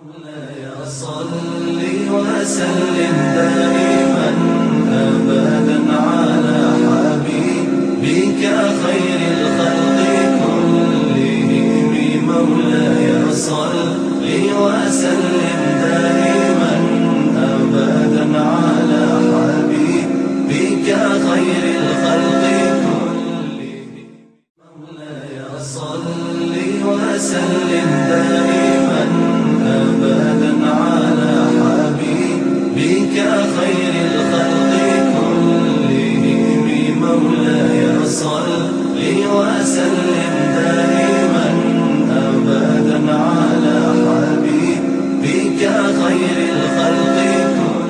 صل وسلم دائما أبدا على حبيبك خير الخلق كلهم مولاي صل وسلم دائما أبدا على حبيبك خير الخلق كلهم مولاي صل وسلم دائما أبدا على حبيبك خير الخلق كلهم مولاي صل وسلم دائما أبدا على حبيبك خير الخلق كلهم।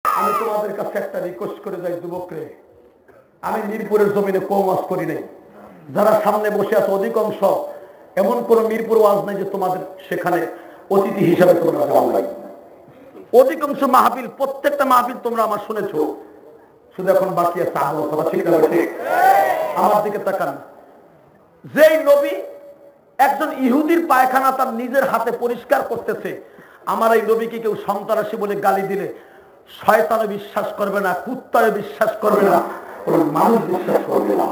আমি তোমাদের কাছে একটা রিকোয়েস্ট করে যাই যুবকরে, আমি মিরপুরের জমিনে কম ওয়াজ করি নাই। যারা সামনে বসে আছে অধিকাংশ এমন কোন মিরপুর ওয়াজ নাই যে তোমাদের সেখানে অতিথি হিসাবে তোমরা যাও নাই। অধিকাংশ মাহফিল, প্রত্যেকটা মাহফিল তোমরা আমার শুনেছো, শুধু এখন বাকি আছে আমল করা। ঠিক না? আমার দিকে তাকান। যেই নবী একজন ইহুদির পায়খানা তার নিজের হাতে পরিষ্কার করতেছে, আমার এই নবীকে কেউ সন্ত্রাসী বলে গালি দিলে শয়তানও বিশ্বাস করবে না, কুত্তারও বিশ্বাস করবে না, কোন মানুষ বিশ্বাস করবে না।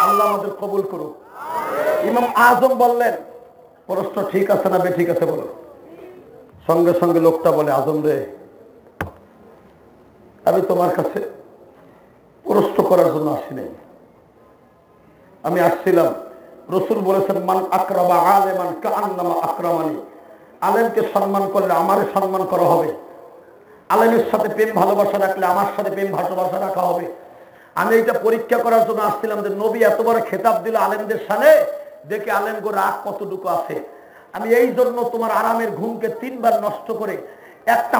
আল্লাহ আমাদের কবুল করুক। ইমাম আজম বললেন, প্রশ্ন ঠিক আছে না বেঠিক আছে বলো। সঙ্গে সঙ্গে লোকটা বলে, আজম রে, আমি তোমার কাছে প্রশ্ন করার জন্য আসি নাই, আমি আসছিলাম, রসুল বলেছেন মান আকরামা আলেমান কাআন্নামা আকরামানি, আলেমকে সম্মান করলে আমারে সম্মান করা হবে, আলেমের সাথে প্রেম ভালোবাসা রাখলে আমার সাথে প্রেম ভালোবাসা রাখা হবে। আমি এইটা পরীক্ষা করার জন্য আসছিলাম যে নবী এত বড় খেতাব দিল আলেমদের সামনে, দেখে আলেমগো রাগ কতটুকু আছে। আমি এই জন্য তোমার আরামের ঘুমকে 3 বার নষ্ট করে একটা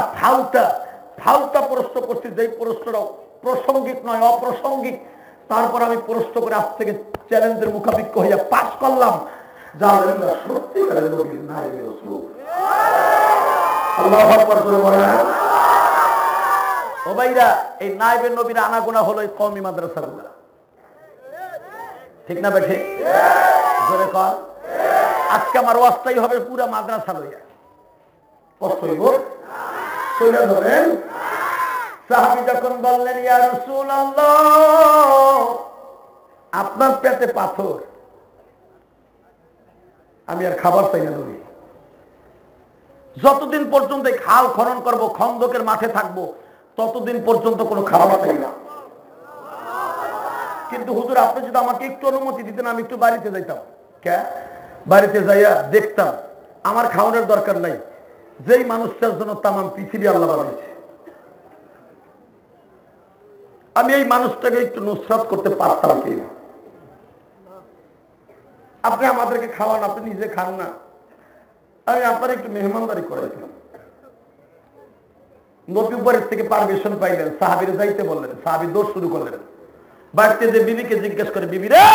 ফালতা প্রশ্ন করছি, যেই প্রশ্নটা প্রাসঙ্গিক নয়, অপ্রাসঙ্গিক। তারপর আমি প্রশ্ন করে আজ থেকে চ্যালেঞ্জের মুখাপিক্ষ হইয়া পাশ করলাম, যা আলেমরা সত্যিকারের নবীর নায়েবে রাসূল। আল্লাহু আকবার করে বলেন। ও ভাইরা, এই নায়েবে নবীর আনাগোনা হলো এই কওমি মাদ্রাসাগুলো। ঠিক না বেঠে? জোরে কর। আজকে আমার ওয়াজটাই হবে পুরা মাদ্রাসা লইয়া। কষ্ট হইব? শুনে ধরেন। সাহাবী যখন বললেন, ইয়া রাসূলুল্লাহ, আপনার পেটে পাথর, আমি আর খাবার চাই না নবী। যতদিন পর্যন্ত খাল খনন করব, খন্দকের মাঠে থাকবো, ততদিন পর্যন্ত কোনো খাবার চাই না। কিন্তু হুজুর, আপনি যদি আমাকে একটু অনুমতি দিতেন, আমি একটু বাড়িতে যাইতাম। কে? বাড়িতে যাইয়া দেখতাম আমার খাওয়ানোর দরকার নাই, যেই মানুষটার জন্য তামাম পৃথিবী আল্লাহ বানাইছে, আমি এই মানুষটাকে একটু নুসরাত করতে পারতাম কি? আপনি আমাদেরকে খাওয়ান, আপনি নিজে খান না, আমি আপনার একটু মেহমানদারি করাইছিলাম। নবী উপরের থেকে পারমিশন পাইলেন, সাহাবীরে যাইতে বললেন। সাহাবী দৌড় শুরু করলেন। বাড়িতে যে বিবিকে জিজ্ঞেস করে, বিবি রে,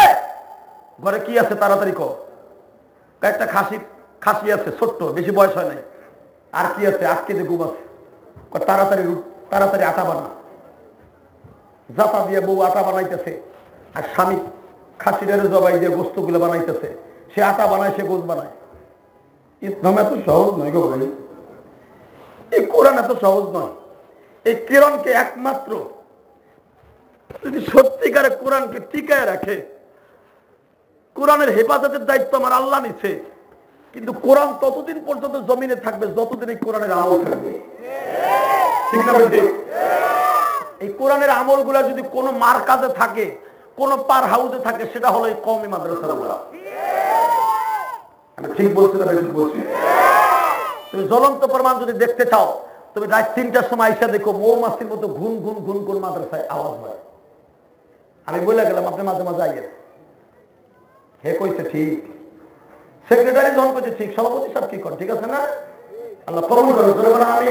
ঘরে কি আছে তাড়াতাড়ি কর। একটা খাসি আছে, ছোট্ট, বেশি বয়স হয় নাই। আর কি আছে? 8 কেজি গুম আছে। তাড়াতাড়ি আটা বানা। জাতা দিয়ে বউ আটা বানাইতেছে, আর স্বামী খাসিটারে জবাই দিয়ে গোস্তগুলো বানাইতেছে। সে আটা বানায়, সে গোস্ত বানায়। ইসলাম এত সহজ নয় গো ভাই, এই কোরআন এত সহজ নয়। এই কোরআনকে একমাত্র যদি সত্যিকারে কোরআনকে টিকায় রাখে, কোরআনের হেফাজতের দায়িত্ব আমার আল্লাহ নিচ্ছে। কিন্তু কোরআন ততদিন পর্যন্ত জমিনে থাকবে যতদিন এই কোরআনের আমল থাকবে। ঠিক না? এই কোরআনের আমলগুলা যদি কোনো মার্কাজে থাকে, কোন পার হাউসে থাকে, সেটা হলো এই কওমি মাদ্রাসাগুলো। আমি ঠিক বলছি না বেশি বলছি? তুমি জ্বলন্ত প্রমাণ যদি দেখতে চাও, তুমি রাত 3টার সময় আইসা দেখো, মৌমাছির মতো ঘুন ঘুন ঘুন ঘুন মাদ্রাসায় আওয়াজ হয়। আমি বলে গেলাম, আপনি মাঝে মাঝে আইয়েন। হে কইছে ঠিক, সেক্রেটারি যখন কইছে ঠিক, সভাপতি সব কি করে, ঠিক আছে না? আল্লাহ কবুল করুন। আমি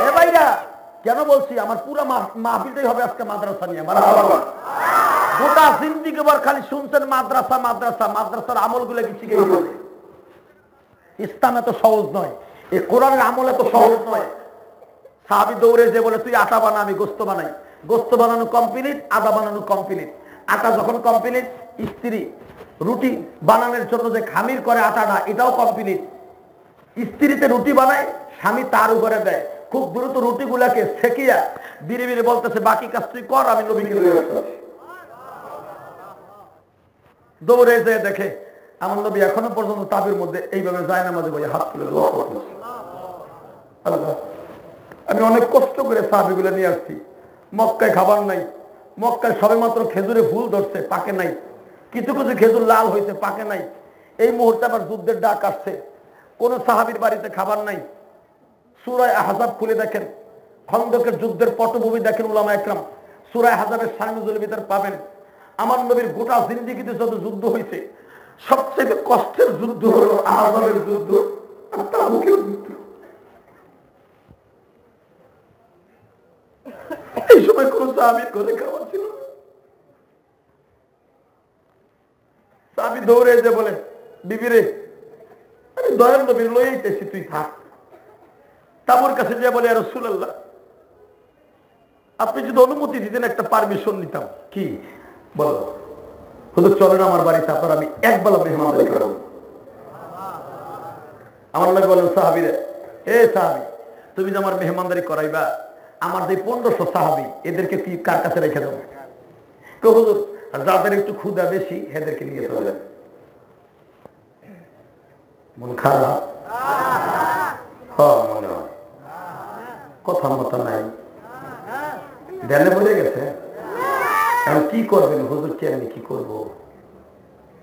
এ ভাইরা কেন বলছি, আমার পুরো মাহফিলটাই হবে আজকে মাদ্রাসা নিয়ে। গোটা জিন্দিগি ভর খালি শুনছেন মাদ্রাসা মাদ্রাসা, মাদ্রাসার আমলগুলো কি শিখে গেছে? ইসলাম এত সহজ নয়, এই কোরআনের আমল এত সহজ নয়। সাহাবী দৌড়ে যে বলে, তুই আটা বানা, আমি গোস্ত বানাই। গোস্ত বানানো কমপ্লিট, আটা বানানো কমপ্লিট। আটা যখন কমপ্লিট, স্ত্রী রুটি বানানোর জন্য যে খামির করে আটাটা, এটাও কমপ্লিট। স্ত্রীতে রুটি বানায়, স্বামী তার উপরে দেয়। খুব দ্রুত রুটিগুলাকে ছেকিয়া বিড়ে বিড়ে বলতেছে, বাকি কাজ তুই কর, আমি নবীকে লইয়া আসছি। দৌড়ে যেয়ে দেখে আমার নবী এখনো পর্যন্ত তাবির মধ্যে এইভাবে যায় না, মাঝে মাঝে হাত তুলে দোয়া করতেছে। আমি অনেক কষ্ট করে সাহাবীগুলো নিয়ে আসছি। মক্কায় খাবার নাই, মক্কায় সবে মাত্র খেজুরে ফুল ধরছে, পাকে নাই। কিছু কিছু খেজুর লাল হয়েছে, পাকে নাই। এই মুহূর্তে আবার যুদ্ধের ডাক আসছে, কোন সাহাবীর বাড়িতে খাবার নাই। সূরা আহজাব খুলে দেখেন, খন্দকের যুদ্ধের পটভূমি দেখেন, উলামা একরাম সূরা আহজাবের সানুজুল ভিতর পাবেন। আমার নবীর গোটা জিন্দেগিতে যত যুদ্ধ হয়েছে, সবচেয়ে কষ্টের যুদ্ধ হলো আহজাবের যুদ্ধ আর তাবুকের যুদ্ধ। এই সময় কোন সাহাবীর ঘরে খাবার ছিল না। সাহাবী দৌড়ে যে বলে, বিবি রে, আমি দয়াল নবীর লই আইতেছি, তুই থাক। তাবুর কাছে যে বলে, ইয়া রাসূলুল্লাহ, আপনি যদি অনুমতি দিতেন একটা পারমিশন নিতাম। কি বলো? হুজুর চলেন আমার বাড়িতে, আপনার আমি একবেলা মেহমানদারি করব। আমার নবী বলেন, সাহাবীরে, এ সাহাবী, তুমি যে আমার মেহমানদারি করাইবা, আমার যে 1500 সাহাবী, এদেরকে কি কার কাছে রেখে দেবো? তো হুজুর, যাদের একটু ক্ষুধা বেশি এদেরকে নিয়ে চলে যাবে। মন খারাপ? হ্যাঁ, মনে হয় কথা মতো নাই, ধ্যানে বলে গেছে। এখন কি করবেন হুজুর, কি আমি কি করবো?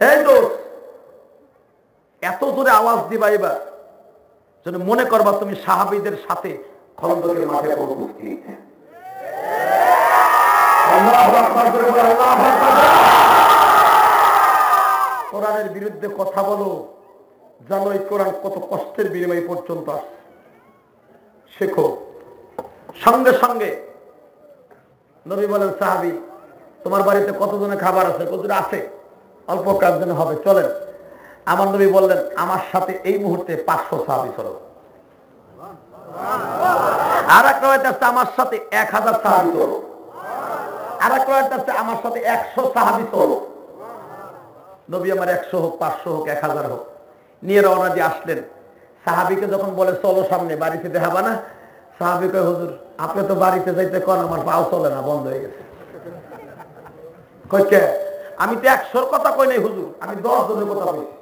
এই তো এত জোরে আওয়াজ দিবা এবার যেন মনে করবা তুমি সাহাবীদের সাথে খন্দকের মাঠে উপস্থিত। কোরআনের বিরুদ্ধে কথা বলো, জানো এই কোরআন কত কষ্টের বিনিময় পর্যন্ত আসছে। শেখো। সঙ্গে সঙ্গে নবী বলেন, সাহাবী, তোমার বাড়িতে কতজনের খাবার আছে? কতজন আছে? অল্প কয়েকজন হবে, চলেন। আমার নবী বললেন, আমার সাথে এই মুহূর্তে 500 সাহাবী চলো। আর এক রাওয়ায়াত আছে আমার সাথে 1000 সাহাবী চলো। আর এক রাওয়ায়াত আছে আমার সাথে 100 সাহাবী চলো। নবী আমার 100 হোক, 500 হোক, 1000 হোক নিয়ে রওনা দিয়ে আসলেন। সাহাবীকে যখন বলে চলো সামনে, বাড়িতে দেখাবা না? সাহাবী কয়, হুজুর আপনি তো বাড়িতে যাইতে কোন, আমার পাও চলে না, বন্ধ হয়ে গেছে। কই কে? আমি তো 100-র কথা কই নাই হুজুর, আমি 10 জনের কথা কইছি।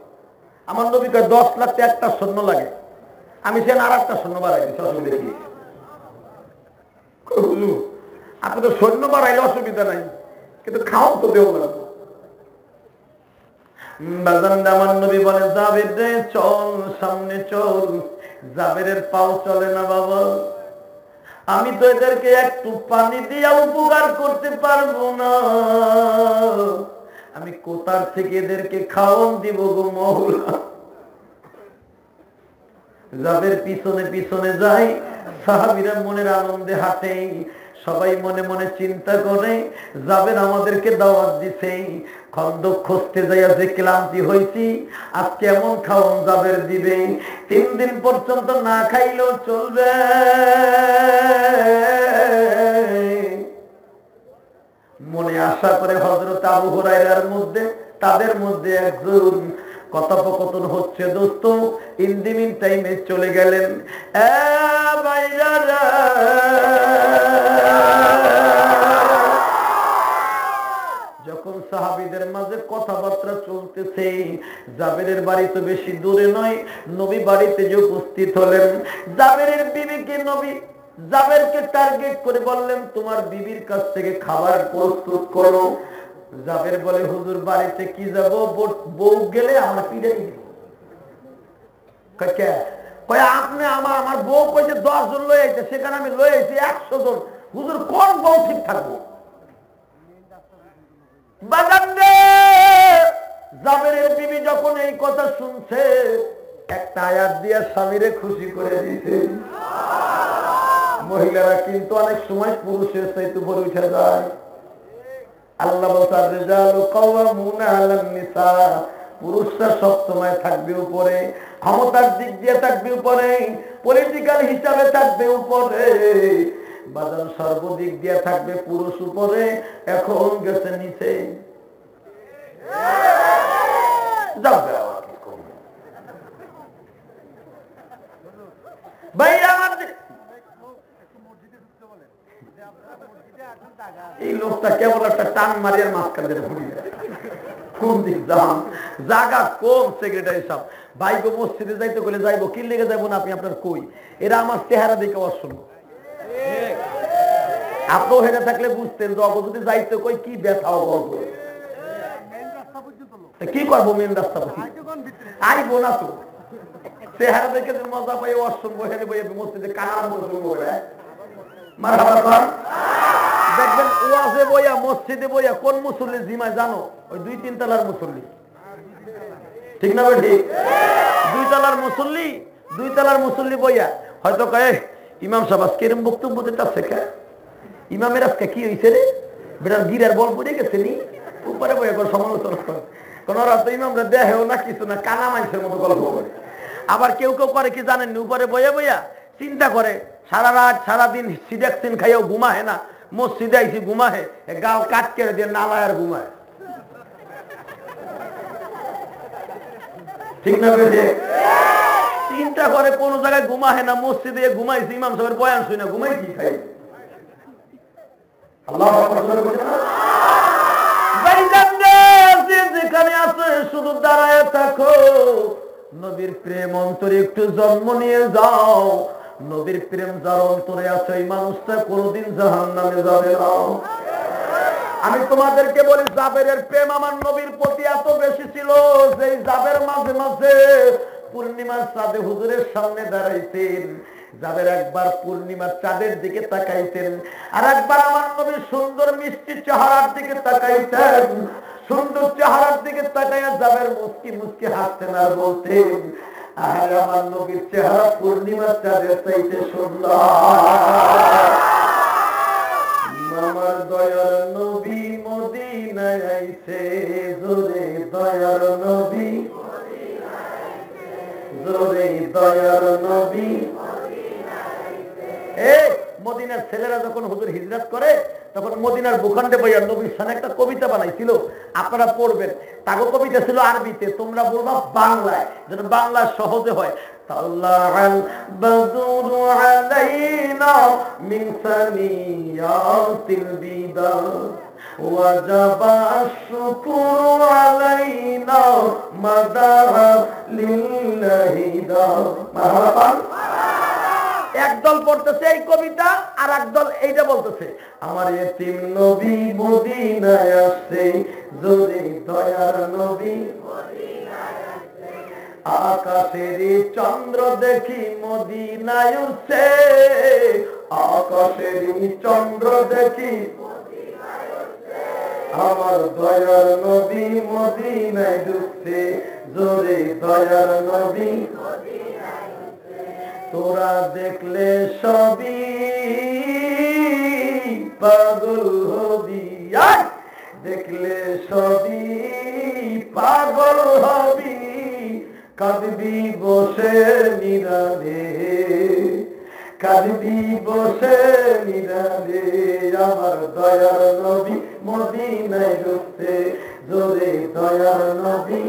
আমার নবী কয় 10 লাখতে একটা সৈন্য লাগে, আমি সেন আর একটা সৈন্য বাড়াই দিচ্ছি, অসুবিধা কি? হুজুর আপনি তো সৈন্য বাড়াইলে অসুবিধা নাই, কিন্তু খাও তো দেও না। আমার নবী বলে, জাবের রে চল, সামনে চল। জাবেরের পাও চলে না বাবা, আমি তো এদেরকে একটু পানি দিয়া উপকার করতে পারবো না, আমি কোথার থেকে এদেরকে খাওয়ান দিব গো মওলা। জাবের পিছনে পিছনে যাই, সাহাবীরা মনের আনন্দে হাঁটে, সবাই মনে মনে চিন্তা করে, জাবের আমাদেরকে দাওয়াত দিছে, খন্দক খুঁজতে যাইয়া যে ক্লান্তি হয়েছি, আজকে এমন খাওয়ান জাবের দিবে, 3 দিন পর্যন্ত না খাইলেও চলবে। মনে আশা করে হযরত আবু হুরায়রার মধ্যে, তাদের মধ্যে একজন কথোপকথন হচ্ছে। দোস্ত ইন দি মিন টাইমে চলে গেলেন। যখন সাহাবীদের মাঝে কথাবার্তা চলতেছে, জাবেরের বাড়ি তো বেশি দূরে নয়, নবী বাড়িতে যে উপস্থিত হলেন, জাবেরের বিবিকে নবী জাবেরকে টার্গেট করে বললেন, তোমার বিবির কাছ থেকে খাবার প্রস্তুত করো। জাবের বলে, হুজুর বাড়িতে কি যাব, বউ গেলে আমার পিড়ে দিব। কয় আপনি আমার বউ কইছে 10 জন লই আইছে, সেখানে আমি লই আইছি 100 জন, হুজুর কোন বউ ঠিক থাকবো? জাবেরের বিবি যখন এই কথা শুনছে, একটা আয়াত দিয়ে স্বামীরে খুশি করে দিয়েছে। মহিলারা কিন্তু অনেক সময় পুরুষের চাইতে উপরে উঠে যায়। আল্লাহ বলেন, রিজালু কাওয়ামুনা আলান নিসা, পুরুষরা সব সময় থাকবে উপরে, ক্ষমতার দিক দিয়ে থাকবে উপরে, পলিটিক্যাল হিসাবে থাকবে উপরে। বাজার সর্বদিক দিয়ে থাকবে পুরুষ উপরে, এখন গেছে নিচে। যাবে আবার কি করবে ভাই আমার। এই লোকটা কেবল একটা টান মারিয়ার মাঝখানে কোন দিক যান জায়গা কম। সেক্রেটারি সাহেব ভাই গো মসজিদে যাইতে গেলে যাইবো, কি লেগে যাবো না আপনি আপনার কই? এরা আমার চেহারা দেখে অশুভ। আপনিও হেরে থাকলে বুঝতেন যে যদি যাইতে কই কি ব্যথা গল্প। কি করবো মেন রাস্তা আইবো না তো, চেহারা দেখে মজা পাই অসম্ভ হেরে বই মসজিদে কানার দেখবেন ওয়াজে বইয়া মসজিদে বইয়া কোন মুসল্লি জিমায় জানো? ওই 2-3 তলার মুসল্লি, ঠিক না? ঠিক 2 তলার মুসল্লি, 2 তলার মুসল্লি বইয়া হয়তো কয়ে ইমাম সাহেব আজকে এরকম বক্তব্য দিতেছে কে? ইমামের আজকে কি হয়েছে রে বেটার গিরার বল পড়ে গেছে নি? উপরে বইয়া করে সমালোচনা করে। কোন রাত ইমামরা দেহেও না কিছু না, কানা মানুষের মতো গল্প করে। আবার কেউ কেউ করে কি জানেন, উপরে বইয়া বইয়া চিন্তা করে সারা রাত সারাদিন সিডাক্সিন খাইও ঘুমাহে না, মসজিদে আইসি ঘুমাহে, গাও কাট কেড়ে দিয়ে নালায় আর ঘুমায়। ঠিক না? চিন্তা করে কোন জায়গায় ঘুমাহে না, মসজিদে ঘুমাইছি, ইমাম সাহেবের বয়ান শুই না, ঘুমাই কি খাই? আল্লাহ যেখানে আছে শুধু দাঁড়ায় থাকো, নবীর প্রেম অন্তরে একটু জন্ম নিয়ে যাও। নবীর প্রেম যার অন্তরে আছে এই মানুষটা কোনদিন জাহান্নামে যাবে না। আমি তোমাদেরকে বলি জাবেরের প্রেম আমার নবীর প্রতি এত বেশি ছিল যে জাবের মাঝে মাঝে পূর্ণিমার চাঁদে হুজুরের সামনে দাঁড়াইতেন। জাবের একবার পূর্ণিমার চাঁদের দিকে তাকাইতেন, আর একবার আমার নবীর সুন্দর মিষ্টি চেহারার দিকে তাকাইতেন। সুন্দর চেহারার দিকে তাকাইয়া জাবের মুস্কি মুস্কি হাসতেন আর বলতেন, আরে আমার নবীর চেহারা পূর্ণিমার চাঁদের চাইতে সুন্দর। আমার দয়ার নবী মদিনায় আইছে, জোরে দয়ার নবী, জোরে দয়ার নবী। মদিনার ছেলেরা যখন হুজুর হিজরত করে তখন মদিনার ভূখণ্ডে বইয়া নবীর সামনে একটা কবিতা বানাইছিল, আপনারা পড়বেন। তাগো কবিতা ছিল আরবিতে, তোমরা বলবা বাংলায়, যেন বাংলা সহজে হয়। তাল্লাআল বাদরু আলাইনা মিন সানিয়াতিল বিদা ওয়াজাবা আশ-শুকরু আলাইনা মাদাহা লিল্লাহি দা। মারহাবান। একদল পড়তেছে এই কবিতা, আর একদল এইটা বলতেছে, আমার এতিম নবী মদিনায় আসছে, জোরে দয়ার নবী মদিনায় আসছে। আকাশের চন্দ্র দেখি মদিনায় উঠছে, আকাশের চন্দ্র দেখি মদিনায় উঠছে। আমার দয়ার নবী মদিনায় ঢুকছে, জোরে দয়ার নবী মদিনায়। তোরা দেখলে সবই পাগল হবি, দেখলে সবই পাগল হবি, কাঁদবি বসে নিরালে, কাঁদবি বসে নিরালে। আমার দয়ার নবী মদিনায় ঢুকছে, জোরে দয়ার নবী।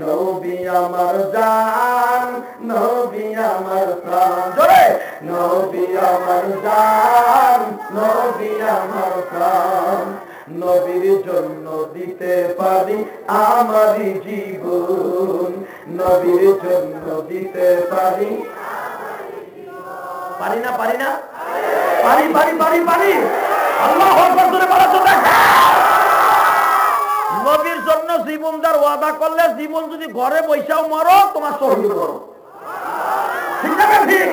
নবী আমার জান, নবী আমার প্রাণ, জোরে নবী আমার জান, নবী আমার প্রাণ। নবীর জন্য দিতে পারি আমারই জীবন, নবীর জন্য দিতে পারি। পারি না? পারি না? পারি পারি পারি পারি। আল্লাহু আকবার জোরে বলা তো দেখা। নবীর জন্য জীবন দেওয়ার ওয়াদা করলে জীবন যদি ঘরে বৈশাও মরো তোমার শহীদ করো, ঠিক না? ঠিক।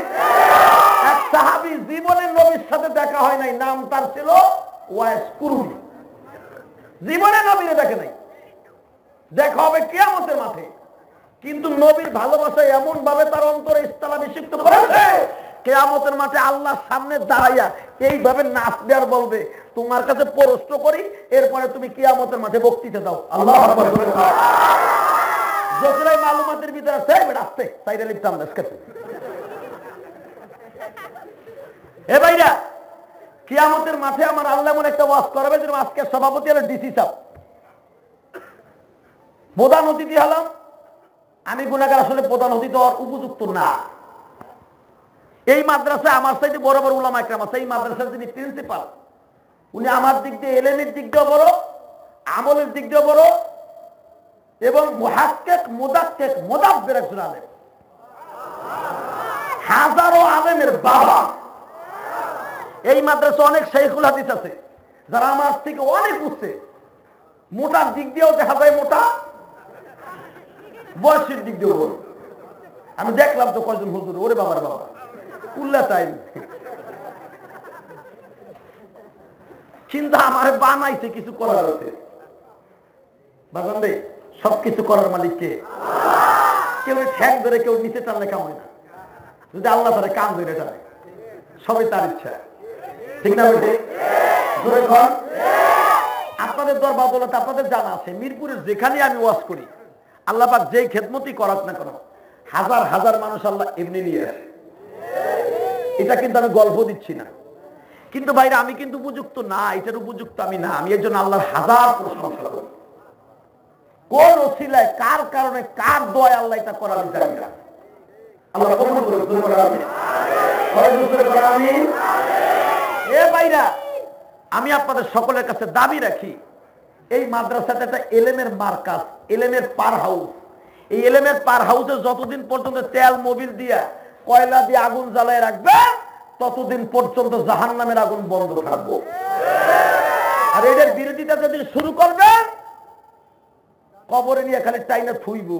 এক সাহাবী জীবনে নবীর সাথে দেখা হয় নাই, নাম তার ছিল ওয়াইস কুরুনি। জীবনে নবীরে দেখে নাই, দেখা হবে কিয়ামতের মাঠে। কিন্তু নবীর ভালোবাসা এমন ভাবে তার অন্তরে স্থলাভিষিক্ত করেছে, কিয়ামতের মাঠে আল্লাহর সামনে দাঁড়াইয়া এইভাবে নাচবে আর বলবে, তোমার কাছে প্রশ্ন করি, এরপরে তুমি কিয়ামতের মাঠে বক্তৃতা দাও। আল্লাহু আকবার। যতই মালুমাতের ভিতরে আছে আসতে তাইরা লিখতাম না। এ ভাইরা, কিয়ামতের মাঠে আমার আল্লাহ এমন একটা ওয়াজ করাবে যেন আজকে সভাপতি হলো ডিসি সাহেব, প্রধান অতিথি হলাম আমি। গুনাহগার, আসলে প্রধান অতিথি হওয়ার উপযুক্ত না। এই মাদ্রাসায় আমার সাথে বড় বড় উলামা ইকরাম আছে। এই মাদ্রাসার যিনি প্রিন্সিপাল, উনি আমার দিক দিয়ে এলেমের দিক দিয়েও বড়, আমলের দিক দিয়েও বড়, এবং মুহাক্কিক মুদাক্কিক মুদাব্বির একজন আলেম, হাজারো আলেমের বাবা। এই মাদ্রাসা অনেক শাইখুল হাদিস আছে যারা আমার থেকে অনেক উঠছে। মোটার দিক দিয়েও দেখা যায় মোটা, বয়সের দিক দিয়েও বড়। আমি দেখলাম তো কয়জন হুজুর, ওরে বাবার বাবা, উল্লা টাইম। চিন্তা আমার বানাইছে, কিছু করার আছে। বাজান রে, সবকিছু করার মালিক কে? কেউ ঠ্যাং ধরে কেউ নিচে টানলে কাম হয় না। যদি আল্লাহ তারা কান ধরে টানে, সবই তার ইচ্ছা, ঠিক না? বলছে আপনাদের দরবার বলতে আপনাদের জানা আছে, মিরপুরের যেখানে আমি ওয়াজ করি, আল্লাহ পাক যেই খেদমতই করাক না কেন, হাজার হাজার মানুষ আল্লাহ এমনি নিয়ে আসে। এটা কিন্তু আমি গল্প দিচ্ছি না, কিন্তু বাইরে আমি কিন্তু উপযুক্ত না, এটার উপযুক্ত আমি না। আমি এর জন্য আল্লাহর হাজার প্রশংসা করি। কোন ওসিলায়, কার কারণে, কার দোয়ায় আল্লাহ এটা করা আমি জানি না। আল্লাহ কবুল করুন। এ ভাইরা, আমি আপনাদের সকলের কাছে দাবি রাখি, এই মাদ্রাসাতে একটা এলেমের মার্কাজ, এলেমের পার হাউস। এই এলেমের পার হাউসে যতদিন পর্যন্ত তেল মোবিল দিয়া কয়লা দিয়ে আগুন জ্বালায় রাখবে, ততদিন পর্যন্ত জাহান্নামের আগুন বন্ধ থাকবো। আর এদের বিরোধিতা যদি শুরু করবে, কবরে নিয়ে খালি টাইনা থুইব।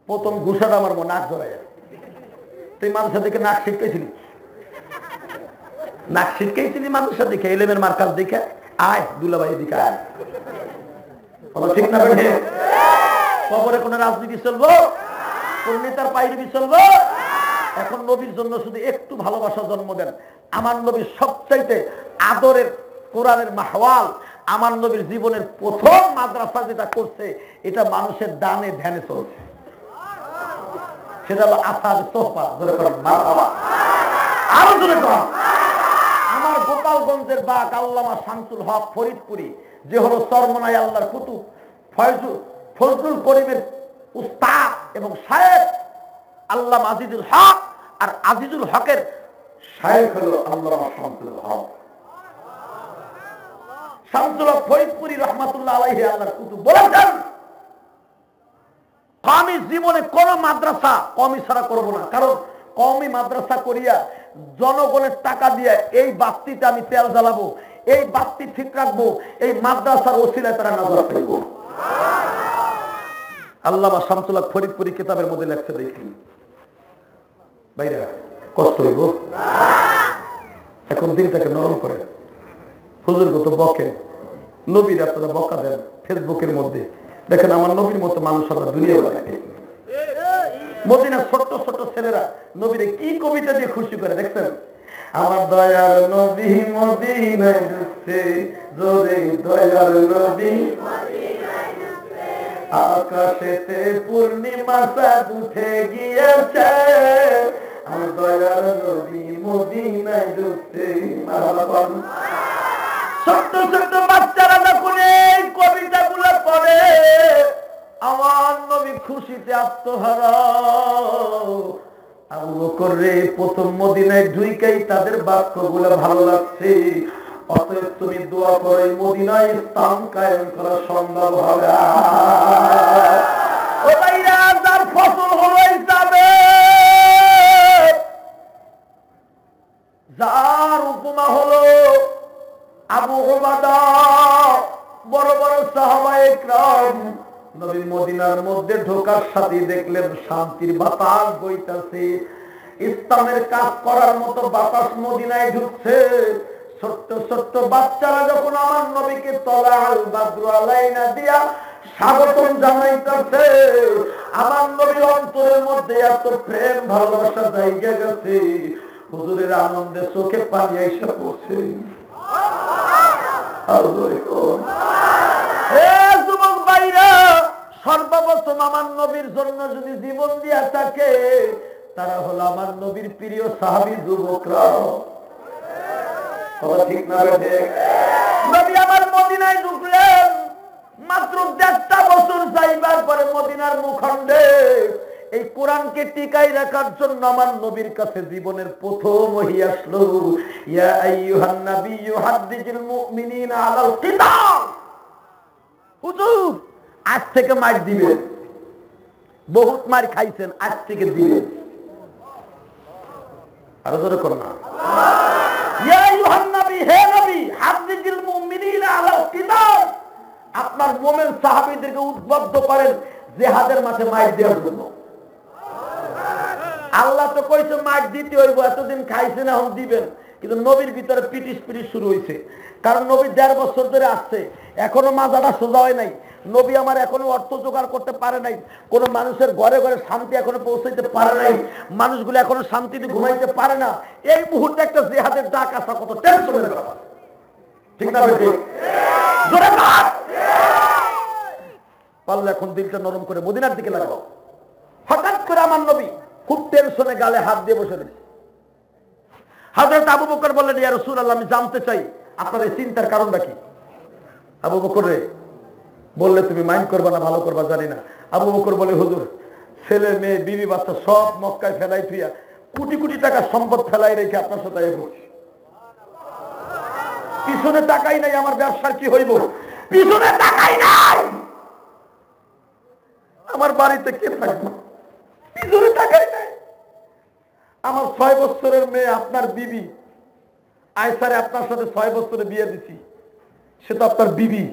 প্রথম ঘুষাটা আমার নাক ধরায়। তুই মানুষের দিকে নাক শিখতেছিলি, নাক শিখতেছিলি মানুষের দিকে, এলেমের মার্কাজ দেখে আয় দুলাভাই দিকে আয়। ঠিক না? কবরে কোন রাজনীতি চলবো, কোন নেতার পাইরবি চলবো? এখন নবীর জন্য শুধু একটু ভালোবাসা জন্ম দেন। আমার নবীর সবচাইতে আদরের কোরআনের মাহওয়াল, আমার নবীর জীবনের প্রথম মাদ্রাসা যেটা করছে, এটা মানুষের দানে ধ্যানে চলছে। সেটা হলো আসাদ সোহবা। আরো জোরে কর। আমার গোপালগঞ্জের বাগ আল্লামা শামসুল হক ফরিদপুরি, যে হলো চরমনাই আল্লাহর কুতুব ফজলুল করিমের উস্তাদ এবং শায়েখ আল্লামা আজিজুল হক, আর আজিজুল হকের শায়েখ হলো আল্লামা শামসুল হক। শামসুল হক ফরিদপুরি রহমাতুল্লাহ আলাইহি আল্লাহর কুতুব বলেছেন, আমি জীবনে কোন মাদ্রাসা কমি ছাড়া করবো না। কারণ কমি মাদ্রাসা করিয়া জনগণের টাকা দিয়ে এই বাস্তিতে আমি তেল জ্বালাবো, এই বাস্তি ঠিক রাখবো, এই মাদ্রাসার ওসিলায় তারা নজর ফেলবো। আল্লামা শামসুল হক ফরিদপুরি কিতাবের মধ্যে লেখছে, দেখি ভাইরা কষ্ট হইব। এখন দিনটাকে নরম করে, হুজুর কত বকে, নবীর আপনারা বকা দেন ফেসবুকের মধ্যে। দেখেন আমার নবীর মতো মানুষ আমরা দুনিয়া থাকে। মদিনার ছোট্ট ছোট্ট ছেলেরা নবীরে কি কবিতা দিয়ে খুশি করে, দেখছেন? আমার দয়ার নবী মদিনায় ঢুকছে, জোরে দয়ার নবী আকাশেতে পূর্ণিমা চাঁদ উঠে গিয়েছে, আমার দয়ার নবী মদিনায় ঢুকছে। ছোট্ট ছোট্ট বাচ্চারা যখন এই কবিতাগুলো পড়ে, আমার নবী খুশিতে আত্মহারা। আবু বকর রে, প্রথম মদিনায় ঢুইকাই তাদের বাক্যগুলো ভালো লাগছে, অতএব তুমি দোয়া করো মদিনায় স্থান কায়েম করা সম্ভব হবে। ও ভাইরা, যার ফসল হলো হিসাবে, যার উপমা হলো আবু উবাদা, বড় বড় সাহাবায়ে কেরাম। নবী মদিনার মধ্যে ঢোকার সাথে দেখলেন শান্তির বাতাস বইতাছে, ইসলামের কাজ করার মতো বাতাস মদিনায় ঢুকছে। ছোট্ট ছোট্ট বাচ্চারা যখন আমার নবীকে তলাল বাদরু আলাইনা দিয়া স্বাগতম জানাইতেছে, আমার নবীর অন্তরের মধ্যে এত প্রেম ভালোবাসা জায়গা গেছে, হুজুরের আনন্দে চোখে পানি এসে পড়ছে। যুবক ভাইরা, সর্বপ্রথম আমার নবীর জন্য যদি জীবন দিয়া থাকে, তারা হলো আমার নবীর প্রিয় সাহাবী যুবকরা। কথা ঠিক না বেঠে? নবী আমার মদিনায় ঢুকলেন, মাত্র 1.5 বছর যাইবার পরে মদিনার মুখণ্ডে এই কোরআনকে টিকাই রাখার জন্য আমার নবীর কাছে জীবনের প্রথম ওহী আসলো, ইয়া আইয়ুহান নাবিয়্যু হাদ্দিজিল মুমিনিনা আলাল কিতাল। হুজুর আজ থেকে মার দিবেন, বহুত মার খাইছেন, আজ থেকে দিবেন। আরো জোরে করুন না, ইয়া আইয়ুহান নবী, হে নবী, হাদ্দিজিল মুমিনিনা আলাল কিতাল। আপনার মুমিন সাহাবীদেরকে উদ্বুদ্ধ করেন জিহাদের মাঠে মার দেওয়ার জন্য। আল্লাহ তো কইছে মার দিতে হইব, এতদিন খাইছেন এখন দিবেন, কিন্তু নবীর ভিতরে পিটিশ শুরু হয়েছে। কারণ নবী 1.5 বছর ধরে আসছে, এখনো মাজাটা সোজা হয় নাই। নবী আমার এখনো অর্থ জোগাড় করতে পারে নাই, কোন মানুষের ঘরে ঘরে শান্তি এখনো পৌঁছাইতে পারে নাই, মানুষগুলো এখনো শান্তিতে ঘুমাইতে পারে না। এই মুহূর্তে একটা জিহাদের ডাক আসা কত টেনশনের ব্যাপার, ঠিক না? জোরে বল। পারলে এখন দিলটা নরম করে মদিনার দিকে লাগাও। হঠাৎ করে আমার নবী খুব টেনশনে গালে হাত দিয়ে বসে রয়েছে। হযরত আবু বকর বললেন, ইয়া রাসূলুল্লাহ, আমি জানতে চাই আপনার এই চিন্তার কারণটা কি? আবু বকর রে বললে তুমি মাইন্ড করবা না ভালো করবা জানি না। আবু বকর বলে, হুজুর ছেলে মেয়ে বিবি বাচ্চা সব মক্কায় ফেলাই থুইয়া কোটি কোটি টাকা সম্পদ ফেলাই রেখে আপনার সাথে এসেছি। পিছনে টাকাই নাই, আমার ব্যবসার কি হইব? পিছনে টাকাই নাই, আমার বাড়িতে কে থাকবে? পিছনে টাকাই নাই। আমার 6 বছরের মেয়ে আপনার বিবি আয়সারে আপনার সাথে 6 বছরে বিয়ে দিছি, সে তো আপনার বিবি,